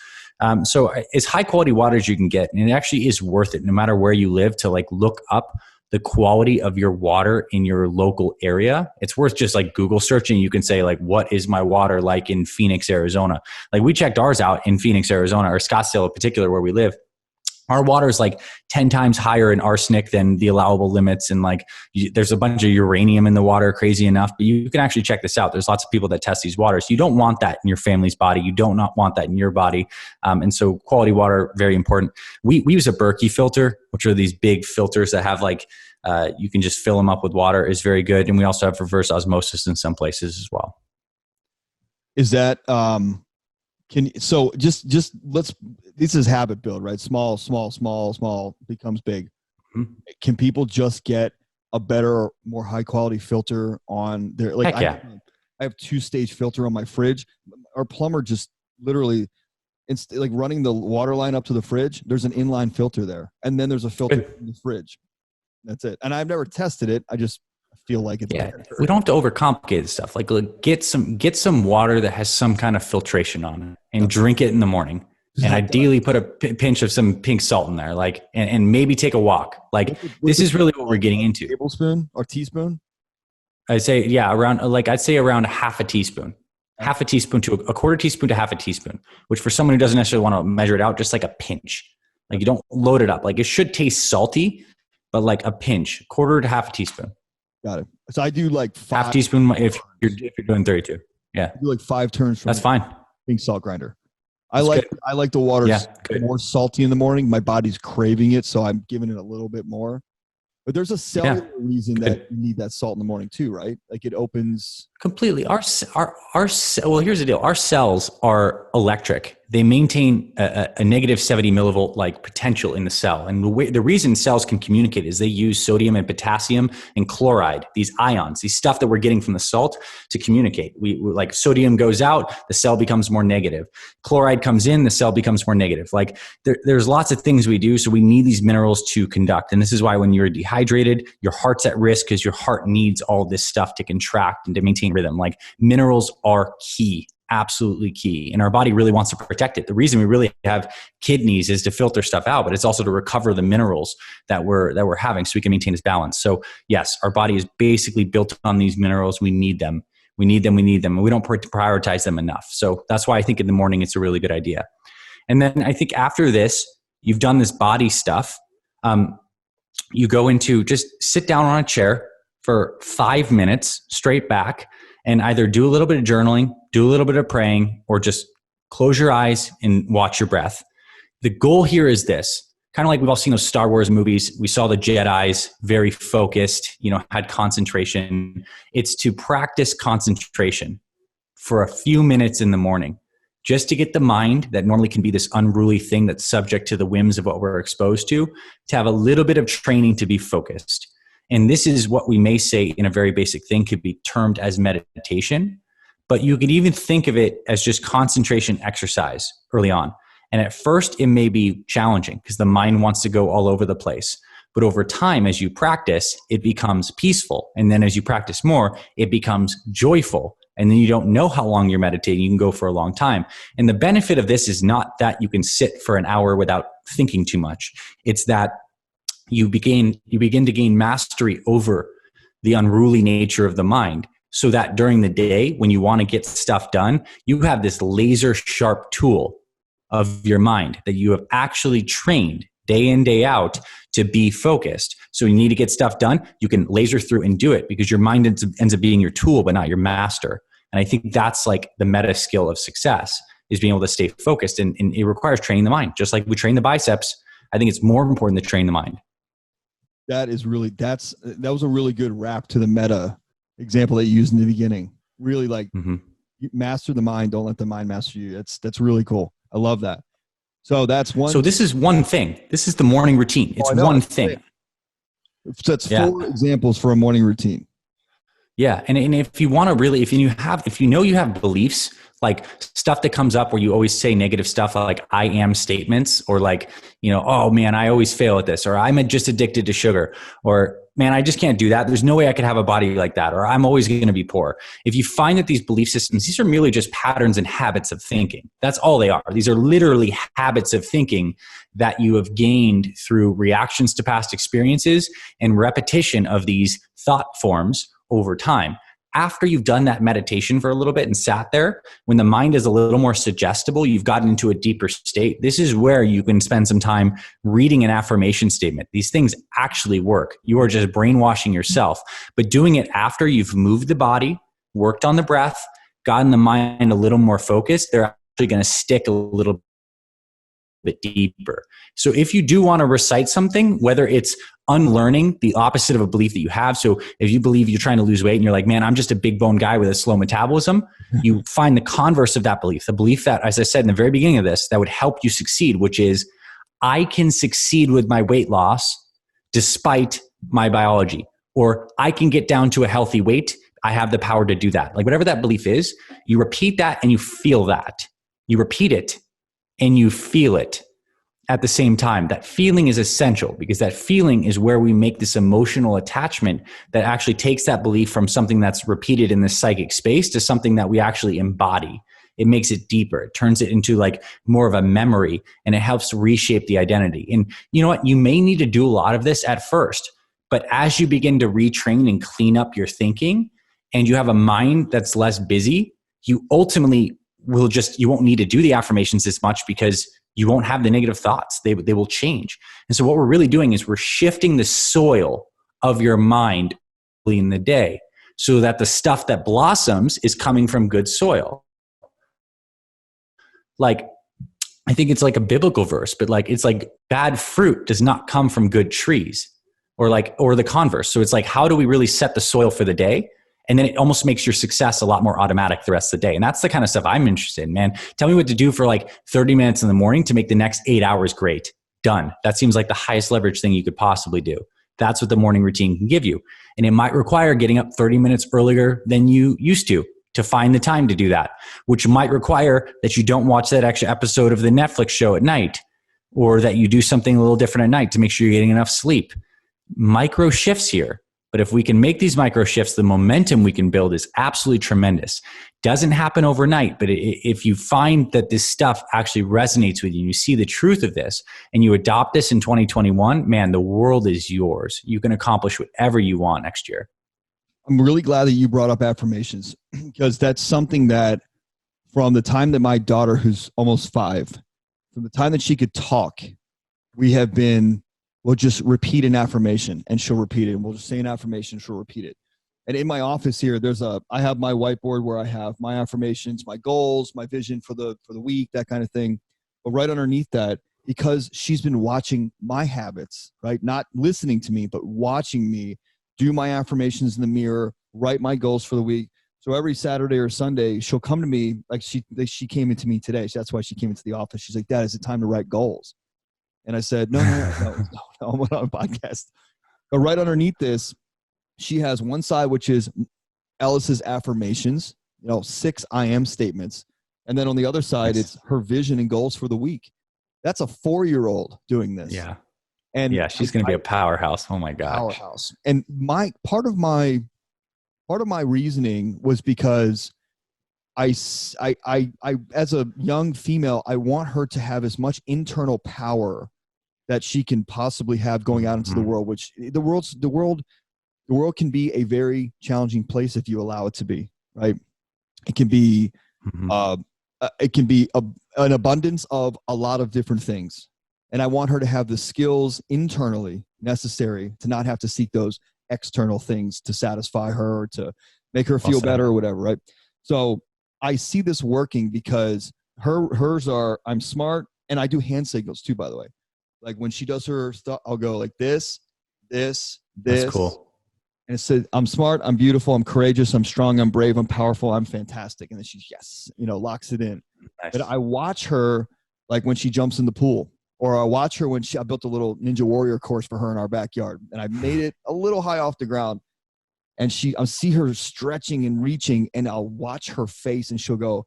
So as high quality water as you can get, and it actually is worth it no matter where you live to like look up the quality of your water in your local area. It's worth just like Google searching. You can say like, what is my water like in Phoenix, Arizona? Like we checked ours out in Phoenix, Arizona, or Scottsdale in particular, where we live. Our water is like 10 times higher in arsenic than the allowable limits. And like there's a bunch of uranium in the water, crazy enough. But you can actually check this out. There's lots of people that test these waters. You don't want that in your family's body. You don't not want that in your body. And so quality water, very important. We use a Berkey filter, which are these big filters that have like, you can just fill them up with water, is very good. And we also have reverse osmosis in some places as well. Is that, this is habit build, right? Small becomes big. Mm-hmm. Can people just get a better, more high quality filter on their, like, I have 2-stage filter on my fridge. Our plumber just literally, like running the water line up to the fridge, there's an inline filter there. And then there's a filter in the fridge. That's it. And I've never tested it. I just feel like it's better. We don't have to overcomplicate this stuff. Like get some water that has some kind of filtration on it and drink it in the morning. And ideally put a pinch of some pink salt in there, like, and maybe take a walk. Like this is really what we're getting into. Tablespoon or teaspoon? I'd say, around half a teaspoon. Half a teaspoon to a quarter teaspoon to half a teaspoon, which for someone who doesn't necessarily want to measure it out, just like a pinch. Like you don't load it up. Like it should taste salty, but like a pinch, quarter to half a teaspoon. Got it. So I do like half teaspoon if you're doing 32. Yeah. I do like 5 turns from that's fine. Pink salt grinder. I like the water more salty in the morning. My body's craving it, so I'm giving it a little bit more. But there's a cellular reason that you need that salt in the morning too, right? Like it opens completely. Well, here's the deal. Our cells are electric. They maintain a negative 70 millivolt like potential in the cell. And the reason cells can communicate is they use sodium and potassium and chloride, these ions, these stuff that we're getting from the salt to communicate. We like sodium goes out, the cell becomes more negative. Chloride comes in, the cell becomes more negative. Like there's lots of things we do. So we need these minerals to conduct. And this is why when you're dehydrated, your heart's at risk because your heart needs all this stuff to contract and to maintain rhythm. Like minerals are key. Absolutely key. And our body really wants to protect it. The reason we really have kidneys is to filter stuff out, but it's also to recover the minerals that we're having so we can maintain this balance. So yes, our body is basically built on these minerals. We need them. We need them. And we don't prioritize them enough. So that's why I think in the morning it's a really good idea. And then I think after this, you've done this body stuff. You go into just sit down on a chair for 5 minutes straight back and either do a little bit of journaling, do a little bit of praying, or just close your eyes and watch your breath. The goal here is this, kind of like we've all seen those Star Wars movies. We saw the Jedis, very focused, had concentration. It's to practice concentration for a few minutes in the morning, just to get the mind that normally can be this unruly thing that's subject to the whims of what we're exposed to have a little bit of training to be focused. And this is what we may say in a very basic thing could be termed as meditation, but you could even think of it as just concentration exercise early on. And at first it may be challenging because the mind wants to go all over the place. But over time, as you practice, it becomes peaceful. And then as you practice more, it becomes joyful. And then you don't know how long you're meditating. You can go for a long time. And the benefit of this is not that you can sit for an hour without thinking too much. It's that you begin to gain mastery over the unruly nature of the mind so that during the day, when you want to get stuff done, you have this laser sharp tool of your mind that you have actually trained day in, day out to be focused. So you need to get stuff done. You can laser through and do it because your mind ends up being your tool, but not your master. And I think that's like the meta skill of success, is being able to stay focused. And it requires training the mind. Just like we train the biceps, I think it's more important to train the mind. That was a really good wrap to the meta example that you used in the beginning. Really like you master the mind, don't let the mind master you. That's really cool. I love that. So that's one. So this is one thing. This is the morning routine. It's one thing. So that's 4 examples for a morning routine. Yeah. And if you want to really, if you know you have beliefs, like stuff that comes up where you always say negative stuff, like I am statements, or like, oh man, I always fail at this, or I'm just addicted to sugar, or man, I just can't do that. There's no way I could have a body like that, or I'm always going to be poor. If you find that these belief systems, these are merely just patterns and habits of thinking. That's all they are. These are literally habits of thinking that you have gained through reactions to past experiences and repetition of these thought forms over time. After you've done that meditation for a little bit and sat there, when the mind is a little more suggestible, you've gotten into a deeper state. This is where you can spend some time reading an affirmation statement. These things actually work. You are just brainwashing yourself, but doing it after you've moved the body, worked on the breath, gotten the mind a little more focused, they're actually going to stick a little bit deeper. So if you do want to recite something, whether it's unlearning the opposite of a belief that you have. So if you believe you're trying to lose weight and you're like, man, I'm just a big bone guy with a slow metabolism, you find the converse of that belief, the belief that, as I said in the very beginning of this, that would help you succeed, which is I can succeed with my weight loss despite my biology, or I can get down to a healthy weight. I have the power to do that. Like whatever that belief is, you repeat that and you feel that. You repeat it and you feel it at the same time. That feeling is essential, because that feeling is where we make this emotional attachment that actually takes that belief from something that's repeated in the psychic space to something that we actually embody. It makes it deeper. It turns it into like more of a memory, and it helps reshape the identity. And you know what? You may need to do a lot of this at first, but as you begin to retrain and clean up your thinking, and you have a mind that's less busy, you ultimately you won't need to do the affirmations as much, because you won't have the negative thoughts. They will change. And so what we're really doing is we're shifting the soil of your mind in the day so that the stuff that blossoms is coming from good soil. Like, I think it's like a biblical verse, but like, it's like bad fruit does not come from good trees, or the converse. So it's like, how do we really set the soil for the day? And then it almost makes your success a lot more automatic the rest of the day. And that's the kind of stuff I'm interested in, man. Tell me what to do for like 30 minutes in the morning to make the next 8 hours great. Done. That seems like the highest leverage thing you could possibly do. That's what the morning routine can give you. And it might require getting up 30 minutes earlier than you used to find the time to do that, which might require that you don't watch that extra episode of the Netflix show at night, or that you do something a little different at night to make sure you're getting enough sleep. Micro shifts here. But if we can make these micro shifts, the momentum we can build is absolutely tremendous. Doesn't happen overnight, but if you find that this stuff actually resonates with you, and you see the truth of this, and you adopt this in 2021, man, the world is yours. You can accomplish whatever you want next year. I'm really glad that you brought up affirmations, because that's something that from the time that my daughter, who's almost 5, from the time that she could talk, we have been, we'll just repeat an affirmation and she'll repeat it. And we'll just say an affirmation, she'll repeat it. And in my office here, I have my whiteboard where I have my affirmations, my goals, my vision for the week, that kind of thing. But right underneath that, because she's been watching my habits, right? Not listening to me, but watching me do my affirmations in the mirror, write my goals for the week. So every Saturday or Sunday, she'll come to me, like she came into me today. That's why she came into the office. She's like, Dad, is it time to write goals? And I said, no, I'm on a podcast. But right underneath this, she has one side, which is Ellis's affirmations, 6 I am statements. And then on the other side, it's her vision and goals for the week. That's a 4-year-old doing this. Yeah. And yeah, she's going to be a powerhouse. Oh my gosh. Powerhouse. And part of my reasoning was because I as a young female, I want her to have as much internal power that she can possibly have going out into the world, which the world can be a very challenging place if you allow it to be, right? It can be, an abundance of a lot of different things. And I want her to have the skills internally necessary to not have to seek those external things to satisfy her or to make her feel better or whatever, right? So I see this working because hers are, I'm smart, and I do hand signals too, by the way. Like when she does her stuff, I'll go like this. That's cool. And it says, I'm smart, I'm beautiful, I'm courageous, I'm strong, I'm brave, I'm powerful, I'm fantastic. And then she's, yes, locks it in. Nice. But I watch her like when she jumps in the pool, or I watch her when I built a little Ninja Warrior course for her in our backyard. And I made it a little high off the ground. And I'll see her stretching and reaching, and I'll watch her face, and she'll go,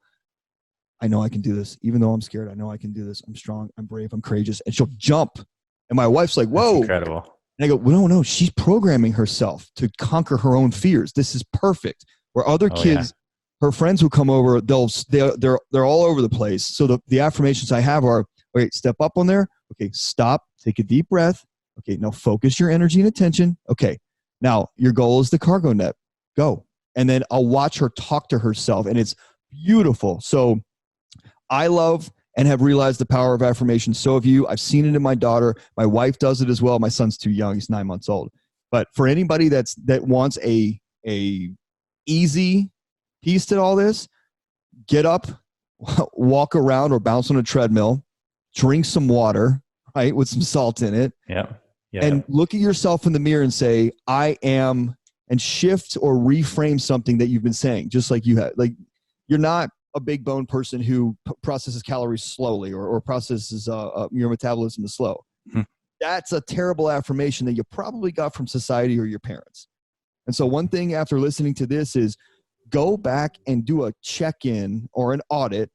I know I can do this. Even though I'm scared, I know I can do this. I'm strong, I'm brave, I'm courageous. And she'll jump. And my wife's like, whoa. That's incredible. And I go, well, no, she's programming herself to conquer her own fears. This is perfect. Where other kids, her friends who come over, they're all over the place. So the affirmations I have are, okay, step up on there. Okay, stop, take a deep breath. Okay, now focus your energy and attention. Okay, now your goal is the cargo net. Go. And then I'll watch her talk to herself, and it's beautiful. So I love and have realized the power of affirmation. So have you. I've seen it in my daughter. My wife does it as well. My son's too young. He's 9 months old. But for anybody that wants a easy piece to all this, get up, walk around or bounce on a treadmill, drink some water, right, with some salt in it. Yeah. And look at yourself in the mirror and say, I am, and shift or reframe something that you've been saying, just like you have. Like, you're not a big bone person who processes calories slowly or processes your metabolism is slow. That's a terrible affirmation that you probably got from society or your parents. And so one thing after listening to this is go back and do a check-in or an audit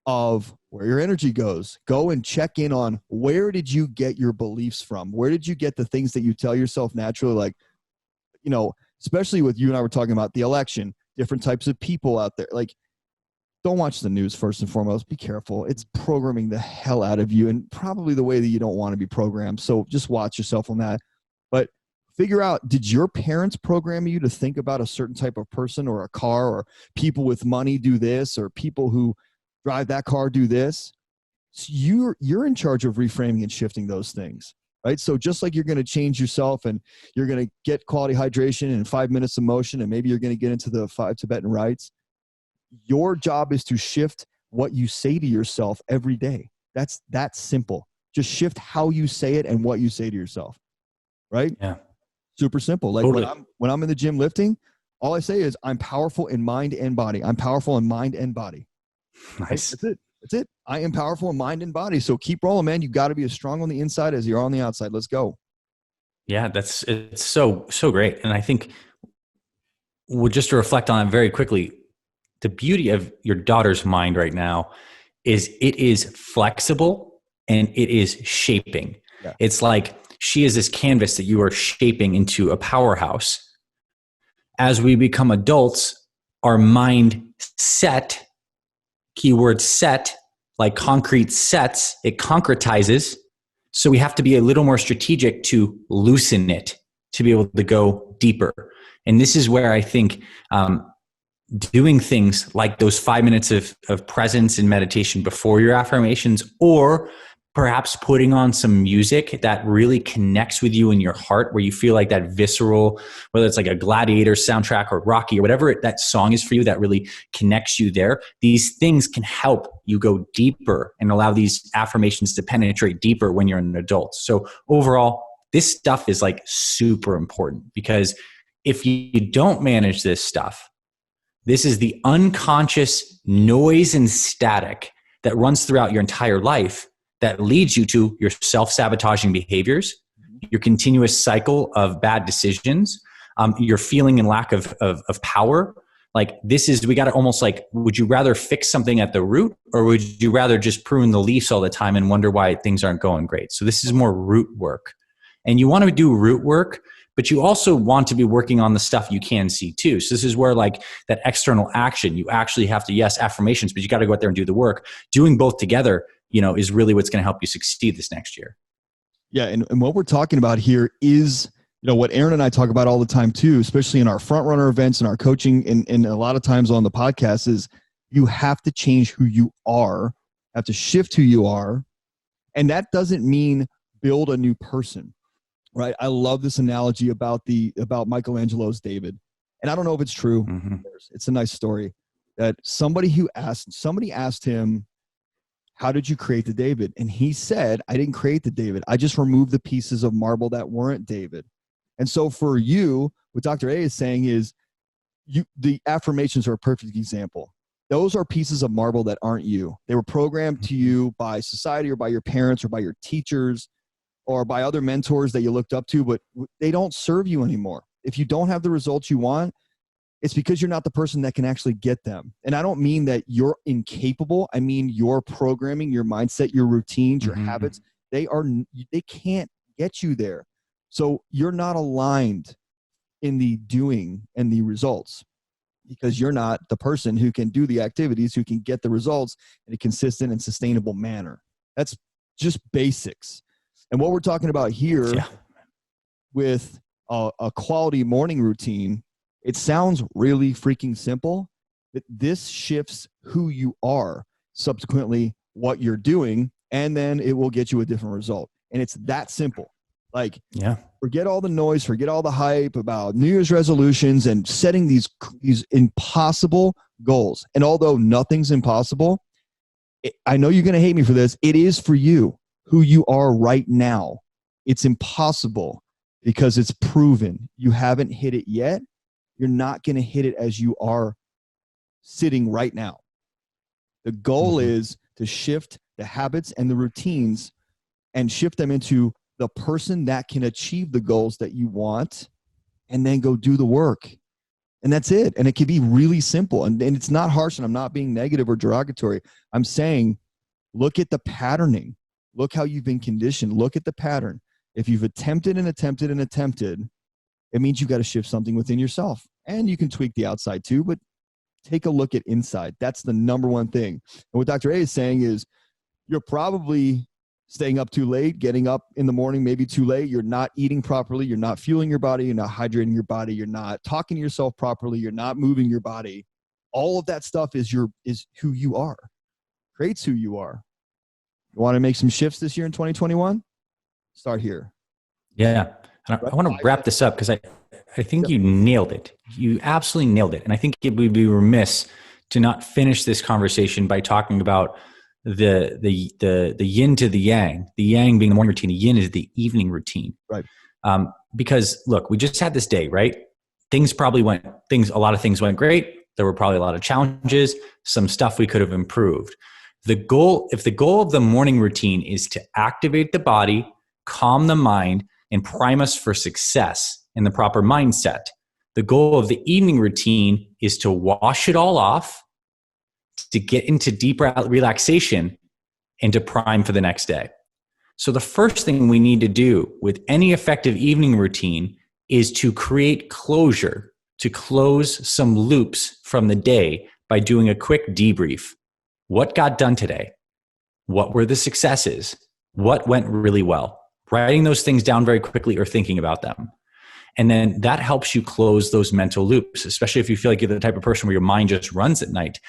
of where your energy goes. Go and check in on, where did you get your beliefs from? Where did you get the things that you tell yourself naturally? Like, especially with you and I were talking about the election, different types of people out there. Like, don't watch the news first and foremost. Be careful. It's programming the hell out of you, and probably the way that you don't want to be programmed. So just watch yourself on that. But figure out, did your parents program you to think about a certain type of person or a car, or people with money do this, or people who drive that car do this? So you're in charge of reframing and shifting those things, right? So just like you're going to change yourself and you're going to get quality hydration and 5 minutes of motion, and maybe you're going to get into the 5 Tibetan rites, your job is to shift what you say to yourself every day. That's simple. Just shift how you say it and what you say to yourself, right? Yeah. Super simple. Like totally. when I'm in the gym lifting, all I say is, I'm powerful in mind and body. I'm powerful in mind and body. Nice. That's it. I am powerful in mind and body. So keep rolling, man. You got to be as strong on the inside as you are on the outside. Let's go. Yeah, it's so great. And I think, just to reflect on it very quickly, the beauty of your daughter's mind right now is it is flexible and it is shaping. Yeah. It's like she is this canvas that you are shaping into a powerhouse. As we become adults, our mind set, keyword set, like concrete sets, it concretizes. So we have to be a little more strategic to loosen it, to be able to go deeper. And this is where I think doing things like those 5 minutes of presence and meditation before your affirmations, or perhaps putting on some music that really connects with you in your heart, where you feel like that visceral, whether it's like a Gladiator soundtrack or Rocky or whatever that song is for you that really connects you there. These things can help you go deeper and allow these affirmations to penetrate deeper when you're an adult. So overall, this stuff is like super important, because if you don't manage this stuff, this is the unconscious noise and static that runs throughout your entire life that leads you to your self-sabotaging behaviors, your continuous cycle of bad decisions, your feeling and lack of power. Like, this is, we got to almost like, would you rather fix something at the root, or would you rather just prune the leaves all the time and wonder why things aren't going great? So this is more root work. And you want to do root work, but you also want to be working on the stuff you can see too. So this is where, like, that external action, you actually have to, yes, affirmations, but you got to go out there and do the work. Doing both together, is really what's going to help you succeed this next year. Yeah. And what we're talking about here is, what Aaron and I talk about all the time too, especially in our front runner events and our coaching, and a lot of times on the podcast, is you have to change who you are, have to shift who you are. And that doesn't mean build a new person. Right. I love this analogy about Michelangelo's David. And I don't know if it's true. Mm-hmm. It's a nice story. that somebody asked him, how did you create the David? And he said, I didn't create the David. I just removed the pieces of marble that weren't David. And so for you, what Dr. A is saying is, the affirmations are a perfect example. Those are pieces of marble that aren't you. They were programmed to you by society or by your parents or by your teachers or by other mentors that you looked up to, but they don't serve you anymore. If you don't have the results you want, it's because you're not the person that can actually get them. And I don't mean that you're incapable. I mean, your programming, your mindset, your routines, your habits, they can't get you there. So you're not aligned in the doing and the results because you're not the person who can do the activities, who can get the results in a consistent and sustainable manner. That's just basics. And what we're talking about here with a quality morning routine, it sounds really freaking simple, but this shifts who you are, subsequently what you're doing, and then it will get you a different result. And it's that simple. Like, forget all the noise, forget all the hype about New Year's resolutions and setting these impossible goals. And although nothing's impossible, I know you're going to hate me for this. It is for you, who you are right now. It's impossible because it's proven. You haven't hit it yet. You're not going to hit it as you are sitting right now. The goal is to shift the habits and the routines and shift them into the person that can achieve the goals that you want, and then go do the work. And that's it. And it can be really simple. And it's not harsh, and I'm not being negative or derogatory. I'm saying, look at the patterning. Look how you've been conditioned. Look at the pattern. If you've attempted and attempted and attempted, it means you've got to shift something within yourself. And you can tweak the outside too, but take a look at inside. That's the number one thing. And what Dr. A is saying is, you're probably staying up too late, getting up in the morning maybe too late. You're not eating properly. You're not fueling your body. You're not hydrating your body. You're not talking to yourself properly. You're not moving your body. All of that stuff is who you are. Creates who you are. You want to make some shifts this year in 2021? Start here. Yeah. And I want to wrap this up because I think you nailed it. You absolutely nailed it. And I think it would be remiss to not finish this conversation by talking about the yin to the yang being the morning routine, the yin is the evening routine. Right. Because look, we just had this day, right? A lot of things went great. There were probably a lot of challenges, some stuff we could have improved. If the goal of the morning routine is to activate the body, calm the mind, and prime us for success in the proper mindset, the goal of the evening routine is to wash it all off, to get into deep relaxation, and to prime for the next day. So the first thing we need to do with any effective evening routine is to create closure, to close some loops from the day by doing a quick debrief. What got done today? What were the successes? What went really well? Writing those things down very quickly or thinking about them. And then that helps you close those mental loops, especially if you feel like you're the type of person where your mind just runs at night.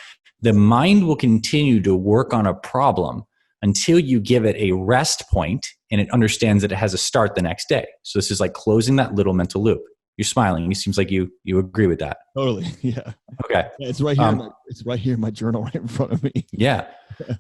The mind will continue to work on a problem until you give it a rest point and it understands that it has a start the next day. So this is like closing that little mental loop. You're smiling. It seems like you agree with that. Totally. Yeah. Okay. Yeah, it's right here. It's right here in my journal right in front of me. Yeah.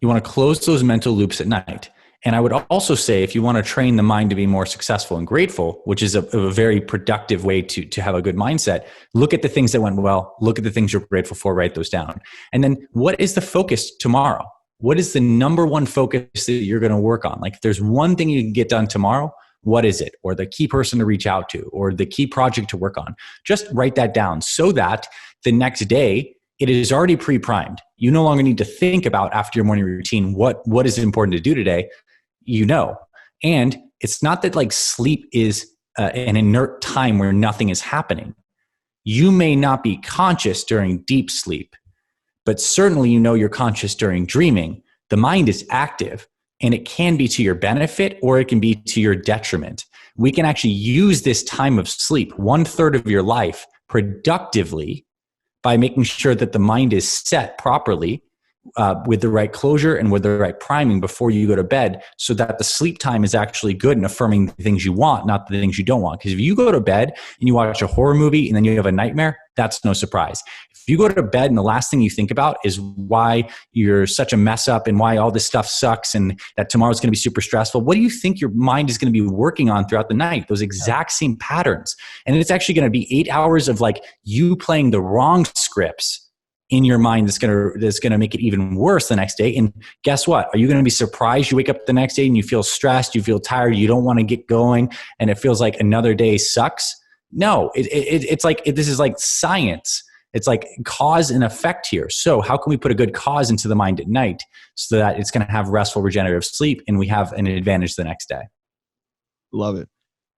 You want to close those mental loops at night. And I would also say, if you want to train the mind to be more successful and grateful, which is a very productive way to have a good mindset, look at the things that went well, look at the things you're grateful for, write those down. And then what is the focus tomorrow? What is the number one focus that you're going to work on? Like if there's one thing you can get done tomorrow, what is it? Or the key person to reach out to, or the key project to work on. Just write that down so that the next day it is already pre-primed. You no longer need to think about after your morning routine, what is important to do today. You know, and it's not that like sleep is an inert time where nothing is happening. You may not be conscious during deep sleep, but certainly you know you're conscious during dreaming. The mind is active, and it can be to your benefit or it can be to your detriment. We can actually use this time of sleep, 1/3 of your life, productively by making sure that the mind is set properly, with the right closure and with the right priming before you go to bed, so that the sleep time is actually good and affirming the things you want, not the things you don't want. Because if you go to bed and you watch a horror movie and then you have a nightmare, that's no surprise. If you go to bed and the last thing you think about is why you're such a mess up and why all this stuff sucks and that tomorrow's going to be super stressful, what do you think your mind is going to be working on throughout the night? Those exact same patterns. And it's actually going to be 8 hours of like you playing the wrong scripts in your mind that's going to make it even worse the next day. And guess what? Are you going to be surprised you wake up the next day and you feel stressed, you feel tired, you don't want to get going, and it feels like another day sucks? No, it's like this is like science. It's like cause and effect here. So how can we put a good cause into the mind at night so that it's going to have restful, regenerative sleep and we have an advantage the next day? Love it.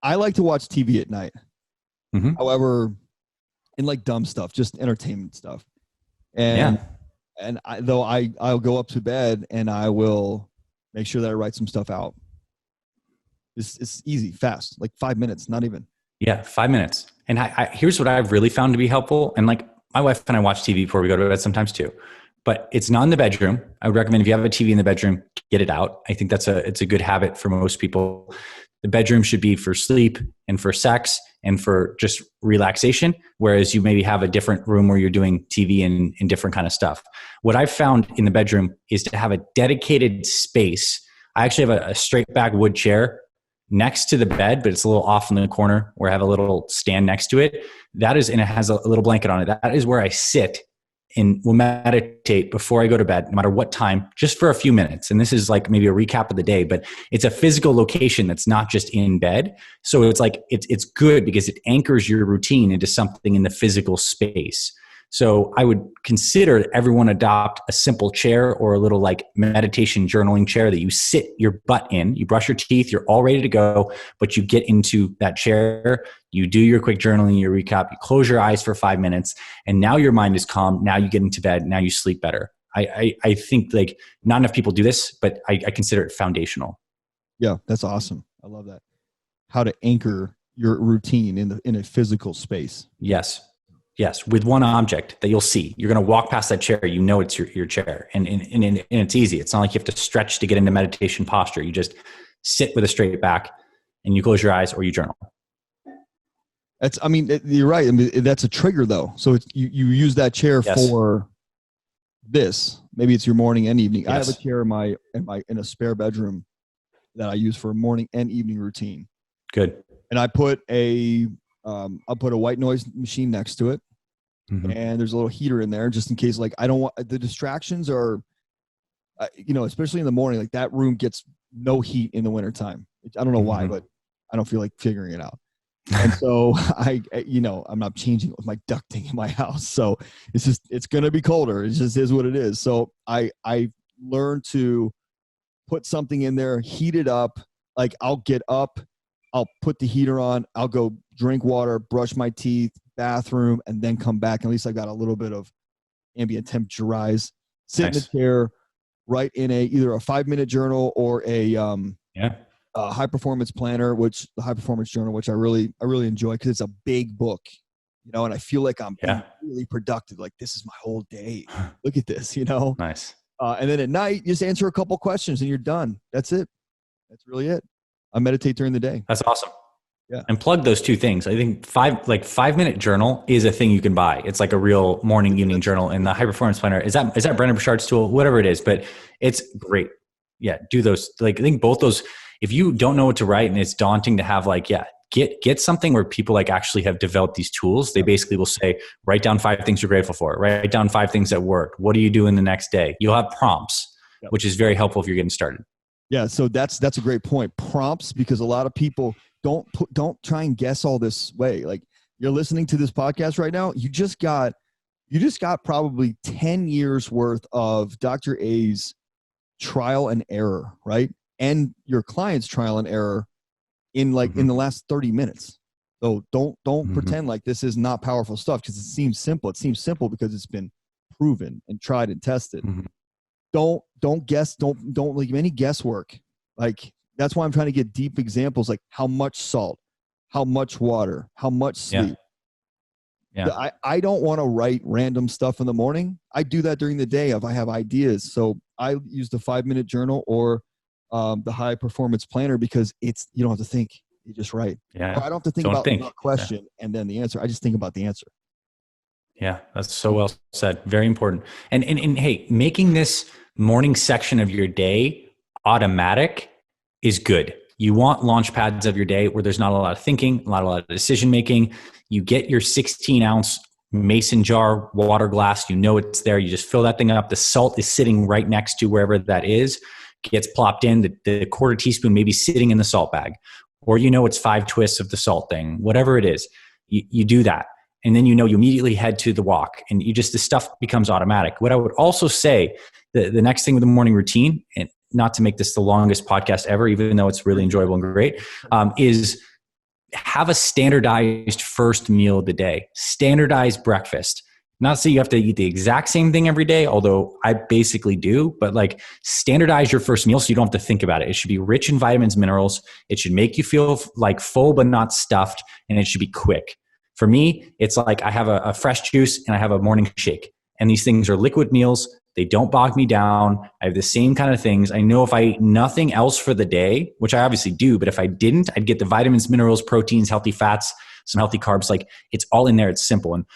I like to watch TV at night. Mm-hmm. However, in like dumb stuff, just entertainment stuff. And I'll go up to bed and I will make sure that I write some stuff out. It's easy, fast, like 5 minutes, not even. Yeah, 5 minutes. And here's what I've really found to be helpful. And like my wife and I watch TV before we go to bed sometimes too, but it's not in the bedroom. I would recommend if you have a TV in the bedroom, get it out. I think it's a good habit for most people. The bedroom should be for sleep and for sex and for just relaxation, whereas you maybe have a different room where you're doing TV and different kind of stuff. What I've found in the bedroom is to have a dedicated space. I actually have a straight back wood chair next to the bed, but it's a little off in the corner where I have a little stand next to it. And it has a little blanket on it. That is where I sit and will meditate before I go to bed, no matter what time, just for a few minutes. And this is like maybe a recap of the day, but it's a physical location that's not just in bed. So it's like, it's good because it anchors your routine into something in the physical space. So I would consider everyone adopt a simple chair or a little like meditation journaling chair that you sit your butt in, you brush your teeth, you're all ready to go, but you get into that chair, you do your quick journaling, your recap, you close your eyes for 5 minutes, and now your mind is calm. Now you get into bed, now you sleep better. I think like not enough people do this, but I consider it foundational. Yeah, that's awesome. I love that. How to anchor your routine in a physical space. Yes, with one object that you'll see. You're going to walk past that chair. You know it's your chair. And it's easy. It's not like you have to stretch to get into meditation posture. You just sit with a straight back and you close your eyes or you journal. You're right. I mean, that's a trigger though. So you use that chair for this. Maybe it's your morning and evening. Yes. I have a chair in a spare bedroom that I use for a morning and evening routine. Good. And I put I'll put a white noise machine next to it. Mm-hmm. And there's a little heater in there just in case, like, I don't want the distractions are, especially in the morning, like that room gets no heat in the wintertime. I don't know why, but I don't feel like figuring it out. And so I'm not changing with my ducting in my house. So it's going to be colder. It just is what it is. So I learned to put something in there, heat it up. Like I'll get up, I'll put the heater on, I'll go drink water, brush my teeth, bathroom, and then come back. At least I got a little bit of ambient temperature rise. Sit in the chair, write in either a 5-minute journal or a high performance planner, which the high performance journal, which I really enjoy because it's a big book, and I feel like I'm being really productive. Like this is my whole day. Look at this, Nice. And then at night, you just answer a couple questions and you're done. That's it. That's really it. I meditate during the day. That's awesome. Yeah. And plug those two things. I think 5-minute journal is a thing you can buy. It's like a real morning, evening journal. And the high performance planner, is that Brendon Burchard's tool, whatever it is, but it's great. Yeah. Do those. Like, I think both those, if you don't know what to write and it's daunting to have get something where people like actually have developed these tools. They basically will say, write down 5 things you're grateful for, write down 5 things that worked. What do you do in the next day? You'll have prompts, which is very helpful if you're getting started. Yeah. So that's a great point. Prompts, because a lot of people don't try and guess all this way. Like you're listening to this podcast right now. You just got probably 10 years worth of Dr. A's trial and error, right? And your client's trial and error in the last 30 minutes. So don't pretend like this is not powerful stuff because it seems simple. It seems simple because it's been proven and tried and tested. Don't guess. Don't leave any guesswork. Like that's why I'm trying to get deep examples, like how much salt, how much water, how much sleep. Yeah. I don't want to write random stuff in the morning. I do that during the day if I have ideas. So I use the 5-minute journal or the high performance planner because you don't have to think. You just write. Yeah. Or I don't have to think about the question and then the answer. I just think about the answer. Yeah, that's so well said. Very important. And hey, making this morning section of your day automatic is good. You want launch pads of your day where there's not a lot of thinking, not a lot of decision making. You get your 16-ounce mason jar water glass. You know it's there. You just fill that thing up. The salt is sitting right next to wherever that is. Gets plopped in. The quarter teaspoon maybe sitting in the salt bag. Or it's 5 twists of the salt thing. Whatever it is, you do that. And then you immediately head to the walk, and the stuff becomes automatic. What I would also say, the next thing with the morning routine, and not to make this the longest podcast ever, even though it's really enjoyable and great, is have a standardized first meal of the day. Standardized breakfast. Not to say you have to eat the exact same thing every day, although I basically do, but standardize your first meal so you don't have to think about it. It should be rich in vitamins, minerals. It should make you feel full but not stuffed, and it should be quick. For me, it's I have a fresh juice and I have a morning shake. And these things are liquid meals. They don't bog me down. I have the same kind of things. I know if I eat nothing else for the day, which I obviously do, but if I didn't, I'd get the vitamins, minerals, proteins, healthy fats, some healthy carbs. It's all in there. It's simple. And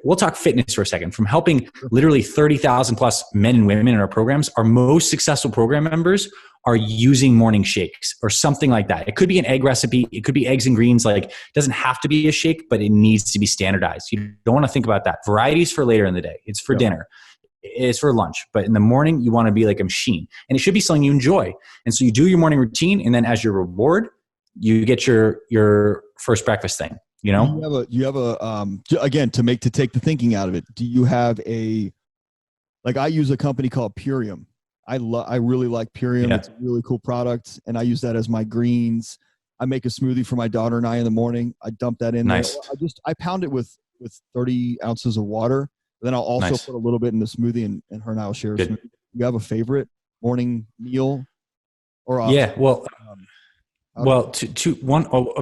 we'll talk fitness for a second. From helping literally 30,000 plus men and women in our programs, our most successful program members are using morning shakes or something like that. It could be an egg recipe. It could be eggs and greens. It doesn't have to be a shake, but it needs to be standardized. You don't want to think about that. Varieties for later in the day. It's for dinner. It's for lunch. But in the morning, you want to be like a machine. And it should be something you enjoy. And so you do your morning routine, and then as your reward, you get your first breakfast thing. You have a again, to take the thinking out of it. Do you have I use a company called Purium. I really like Purium. Yeah. It's a really cool product, and I use that as my greens. I make a smoothie for my daughter and I in the morning. I dump that in there. I pound it with 30 ounces of water. Then I'll also put a little bit in the smoothie, and her and I will share a smoothie. You have a favorite morning meal? Or a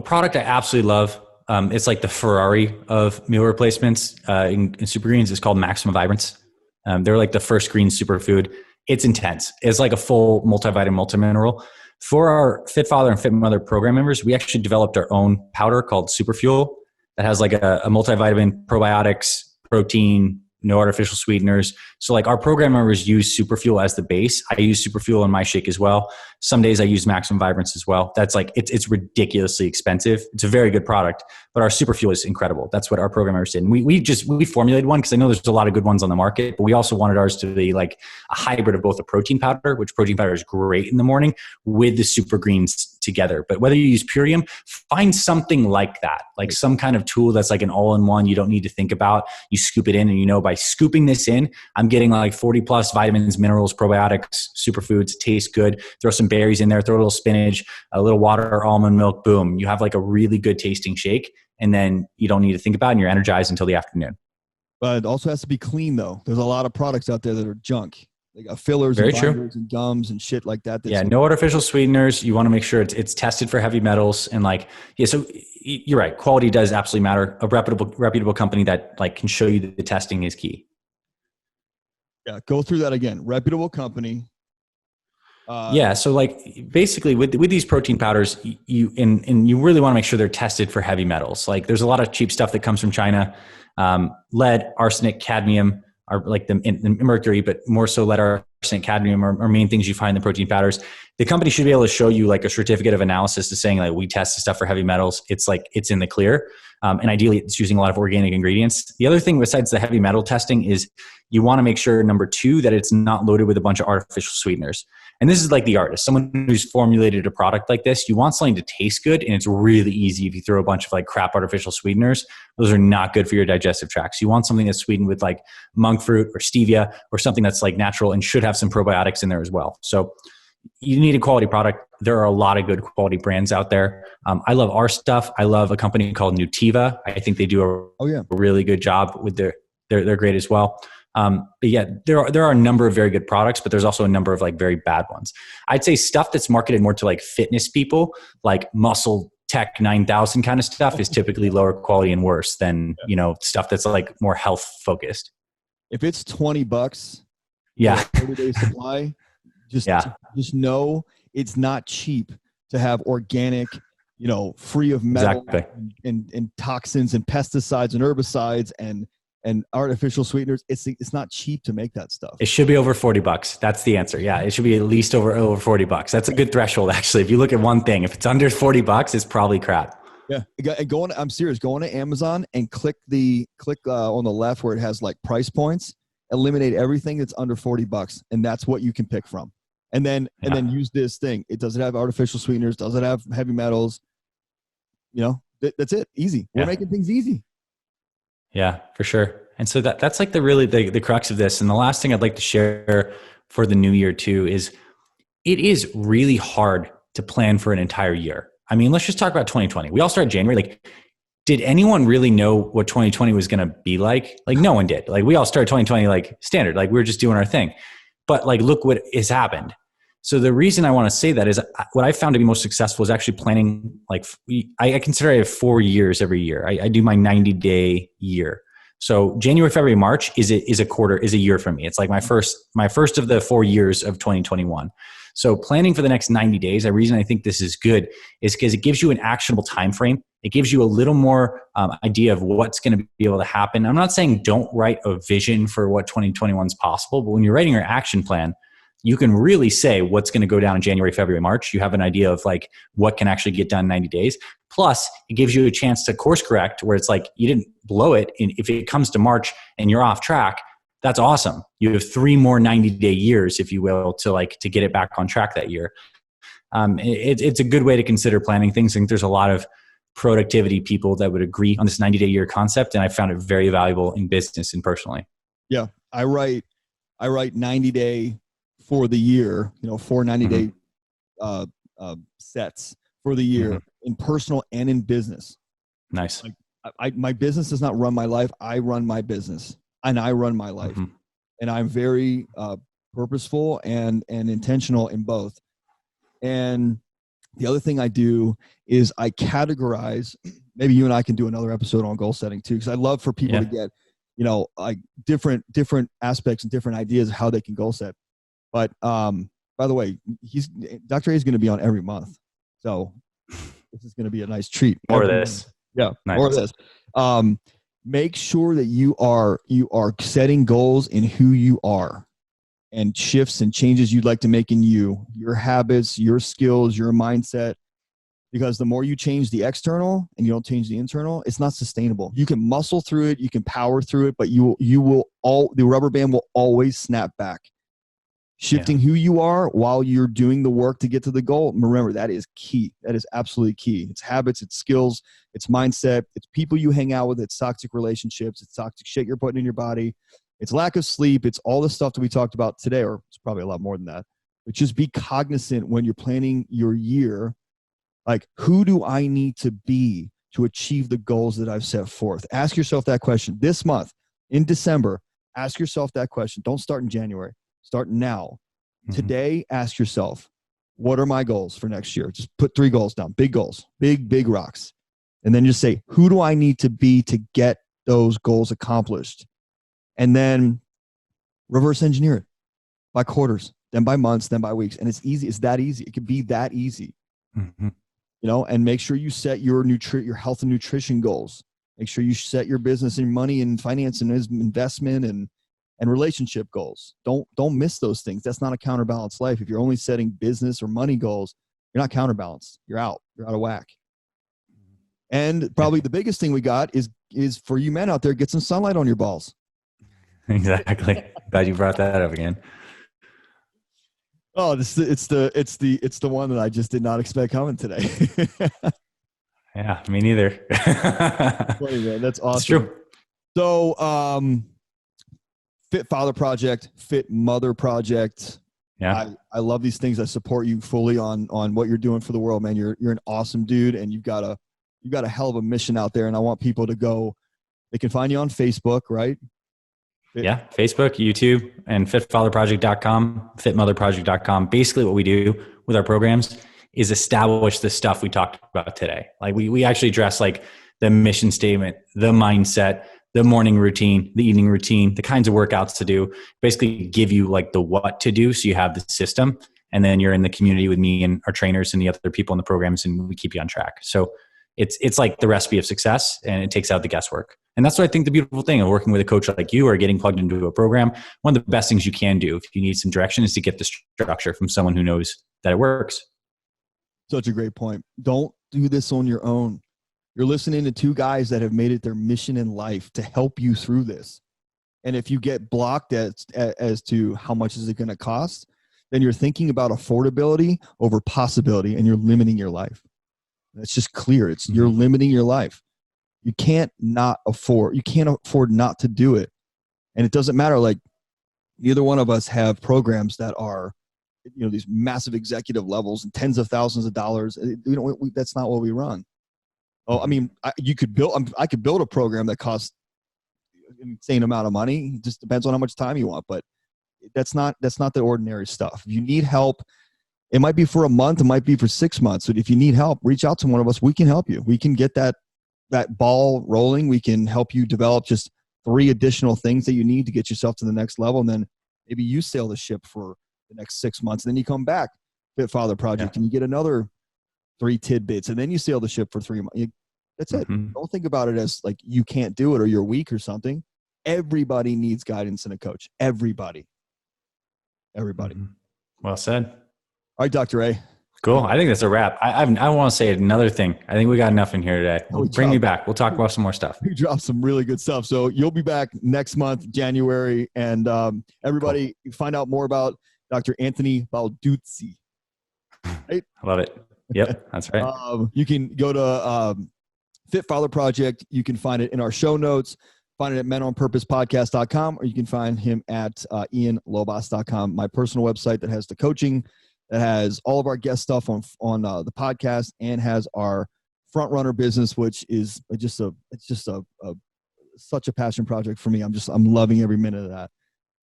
product I absolutely love. It's the Ferrari of meal replacements in super greens. It's called Maximum Vibrance. They're the first green superfood. It's intense. It's a full multivitamin, multimineral. For our Fit Father and Fit Mother program members, we actually developed our own powder called Superfuel that has a multivitamin, probiotics, protein, no artificial sweeteners. So our program members use Superfuel as the base. I use Superfuel in my shake as well. Some days I use Maximum Vibrance as well. That's it's ridiculously expensive. It's a very good product, but our Superfuel is incredible. That's what our program members did. And we formulated one because I know there's a lot of good ones on the market, but we also wanted ours to be a hybrid of both a protein powder, which protein powder is great in the morning, with the super greens together. But whether you use Purium, find something like that, some kind of tool that's an all-in-one you don't need to think about. You scoop it in, and by scooping this in, I'm getting 40 plus vitamins, minerals, probiotics, superfoods. Taste good. Throw some berries in there, throw a little spinach, a little water, almond milk, boom. You have a really good tasting shake, and then you don't need to think about it, and you're energized until the afternoon. But it also has to be clean, though. There's a lot of products out there that are junk. They got fillers Very and binders and gums and shit like that. No artificial sweeteners. You want to make sure it's tested for heavy metals, and so you're right. Quality does absolutely matter. A reputable company that can show you the testing is key. Yeah, go through that again. Reputable company. So basically with these protein powders, you really want to make sure they're tested for heavy metals. There's a lot of cheap stuff that comes from China. Lead, arsenic, cadmium are the mercury, but more so lead, arsenic, cadmium are main things you find in the protein powders. The company should be able to show you a certificate of analysis to saying we test the stuff for heavy metals. It's it's in the clear. And ideally it's using a lot of organic ingredients. The other thing besides the heavy metal testing is you want to make sure, number 2, that it's not loaded with a bunch of artificial sweeteners. And this is the artist, someone who's formulated a product like this. You want something to taste good, and it's really easy if you throw a bunch of crap artificial sweeteners. Those are not good for your digestive tract. So you want something that's sweetened with monk fruit or stevia or something that's natural and should have some probiotics in there as well. So you need a quality product. There are a lot of good quality brands out there. I love our stuff. I love a company called Nutiva. I think they do a really good job with they're great as well. There are a number of very good products, but there's also a number of very bad ones. I'd say stuff that's marketed more to fitness people, muscle tech 9000 kind of stuff is typically lower quality and worse than, stuff that's like more health focused. If it's $20 yeah, for a 30-day supply, just know it's not cheap to have organic, free of metal and toxins and pesticides and herbicides and artificial sweeteners. It's not cheap to make that stuff. It should be over $40. That's the answer. Yeah. It should be at least over $40. That's a good threshold. Actually, if you look at one thing, if it's under $40, it's probably crap. Yeah. I'm serious. Go on to Amazon and click on the left where it has like price points, eliminate everything that's under $40. And that's what you can pick from. And then use this thing. Does it have artificial sweeteners? Does it have heavy metals? That's it. Easy. We're making things easy. Yeah, for sure. And so that's like the crux of this. And the last thing I'd like to share for the new year too is it is really hard to plan for an entire year. I mean, let's just talk about 2020. We all started January. Like, did anyone really know what 2020 was going to be like? Like, no one did. Like, we all started 2020 like standard. Like, we were just doing our thing. But like, look what has happened. So the reason I want to say that is what I found to be most successful is actually planning. Like, I consider I have 4 years every year. I do my 90-day year. So January, February, March is a year for me. It's like my first of the 4 years of 2021. So planning for the next 90 days, the reason I think this is good is because it gives you an actionable time frame. It gives you a little more idea of what's going to be able to happen. I'm not saying don't write a vision for what 2021 is possible, but when you're writing your action plan, you can really say what's going to go down in January, February, March. You have an idea of like what can actually get done in 90 days. Plus, it gives you a chance to course correct where it's like you didn't blow it. And if it comes to March and you're off track, that's awesome. You have 3 more 90-day years, if you will, to get it back on track that year. It's a good way to consider planning things. I think there's a lot of productivity people that would agree on this 90-day year concept. And I found it very valuable in business and personally. Yeah. I write 90-day for the year, 4 90-day sets for the year in personal and in business. Nice. My business does not run my life. I run my business and I run my life. And I'm very purposeful and intentional in both. And the other thing I do is I categorize, maybe you and I can do another episode on goal setting too, because I love for people to get, like different aspects and different ideas of how they can goal set. But by the way, Dr. A is going to be on every month. So this is going to be a nice treat. More of this. Yeah. Nice. More of this. Make sure that you are setting goals in who you are and shifts and changes you'd like to make in your habits, your skills, your mindset. Because the more you change the external and you don't change the internal, it's not sustainable. You can muscle through it, you can power through it, but the rubber band will always snap back. Shifting who you are while you're doing the work to get to the goal. Remember, that is key. That is absolutely key. It's habits, it's skills, it's mindset, it's people you hang out with, it's toxic relationships, it's toxic shit you're putting in your body, it's lack of sleep, it's all the stuff that we talked about today, or it's probably a lot more than that. But just be cognizant when you're planning your year, like, who do I need to be to achieve the goals that I've set forth? Ask yourself that question this month, in December. Ask yourself that question. Don't start in January. Start now. Today, ask yourself, what are my goals for next year? Just put 3 goals down, big goals, big rocks. And then just say, who do I need to be to get those goals accomplished? And then reverse engineer it by quarters, then by months, then by weeks. And it's easy. It's that easy. It could be that easy. And make sure you set your health and nutrition goals. Make sure you set your business and money and finance and investment and relationship goals. Don't miss those things. That's not a counterbalanced life. If you're only setting business or money goals, you're not counterbalanced. You're out of whack. And probably the biggest thing we got is for you men out there, get some sunlight on your balls. Exactly. Glad you brought that up again. Oh, it's the one that I just did not expect coming today. Yeah, me neither. Funny, man. That's awesome. It's true. So, Fit Father Project, Fit Mother Project. Yeah. I love these things. I support you fully on what you're doing for the world, man. You're an awesome dude, and you've got a hell of a mission out there. And I want people to go. They can find you on Facebook, right? Yeah, Facebook, YouTube, and fitfatherproject.com, fitmotherproject.com. Basically what we do with our programs is establish the stuff we talked about today. Like we actually address like the mission statement, the mindset, the morning routine, the evening routine, the kinds of workouts to do, basically give you like the what to do. So you have the system, and then you're in the community with me and our trainers and the other people in the programs, and we keep you on track. So it's like the recipe of success, and it takes out the guesswork. And that's what I think the beautiful thing of working with a coach like you or getting plugged into a program. One of the best things you can do if you need some direction is to get the structure from someone who knows that it works. Such a great point. Don't do this on your own. You're listening to two guys that have made it their mission in life to help you through this. And if you get blocked as to how much is it going to cost, then you're thinking about affordability over possibility, and you're limiting your life. It's just clear. You're limiting your life. You can't afford not to do it. And it doesn't matter. Like, neither one of us have programs that are, these massive executive levels and tens of thousands of dollars. That's not what we run. Oh, I mean, I could build a program that costs an insane amount of money. It just depends on how much time you want, but that's not the ordinary stuff. If you need help, it might be for a month, it might be for 6 months. But if you need help, reach out to one of us. We can help you. We can get that ball rolling. We can help you develop just 3 additional things that you need to get yourself to the next level. And then maybe you sail the ship for the next 6 months. And then you come back, Fit Father Project, and you get another 3 tidbits, and then you sail the ship for 3 months. That's it. Don't think about it as like you can't do it or you're weak or something. Everybody needs guidance and a coach. Everybody. Well said. All right, Dr. A. Cool. I think that's a wrap. I want to say another thing. I think we got enough in here today. We'll bring you back. We'll talk about some more stuff. We dropped some really good stuff. So you'll be back next month, January. And everybody, find out more about Dr. Anthony Balduzzi. Right? I love it. Yep, that's right. You can go to Fit Father Project. You can find it in our show notes. Find it at menonpurposepodcast.com, or you can find him at ianlobas.com, my personal website that has the coaching, that has all of our guest stuff on the podcast, and has our front runner business, which is such a passion project for me. I'm loving every minute of that.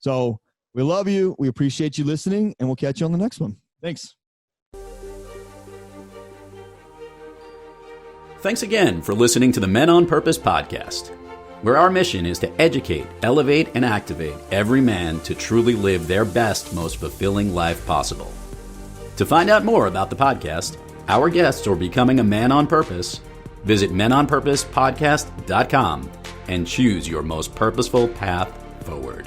So we love you. We appreciate you listening, and we'll catch you on the next one. Thanks. Thanks again for listening to the Men on Purpose podcast, where our mission is to educate, elevate, and activate every man to truly live their best, most fulfilling life possible. To find out more about the podcast, our guests, or becoming a man on purpose, visit menonpurposepodcast.com and choose your most purposeful path forward.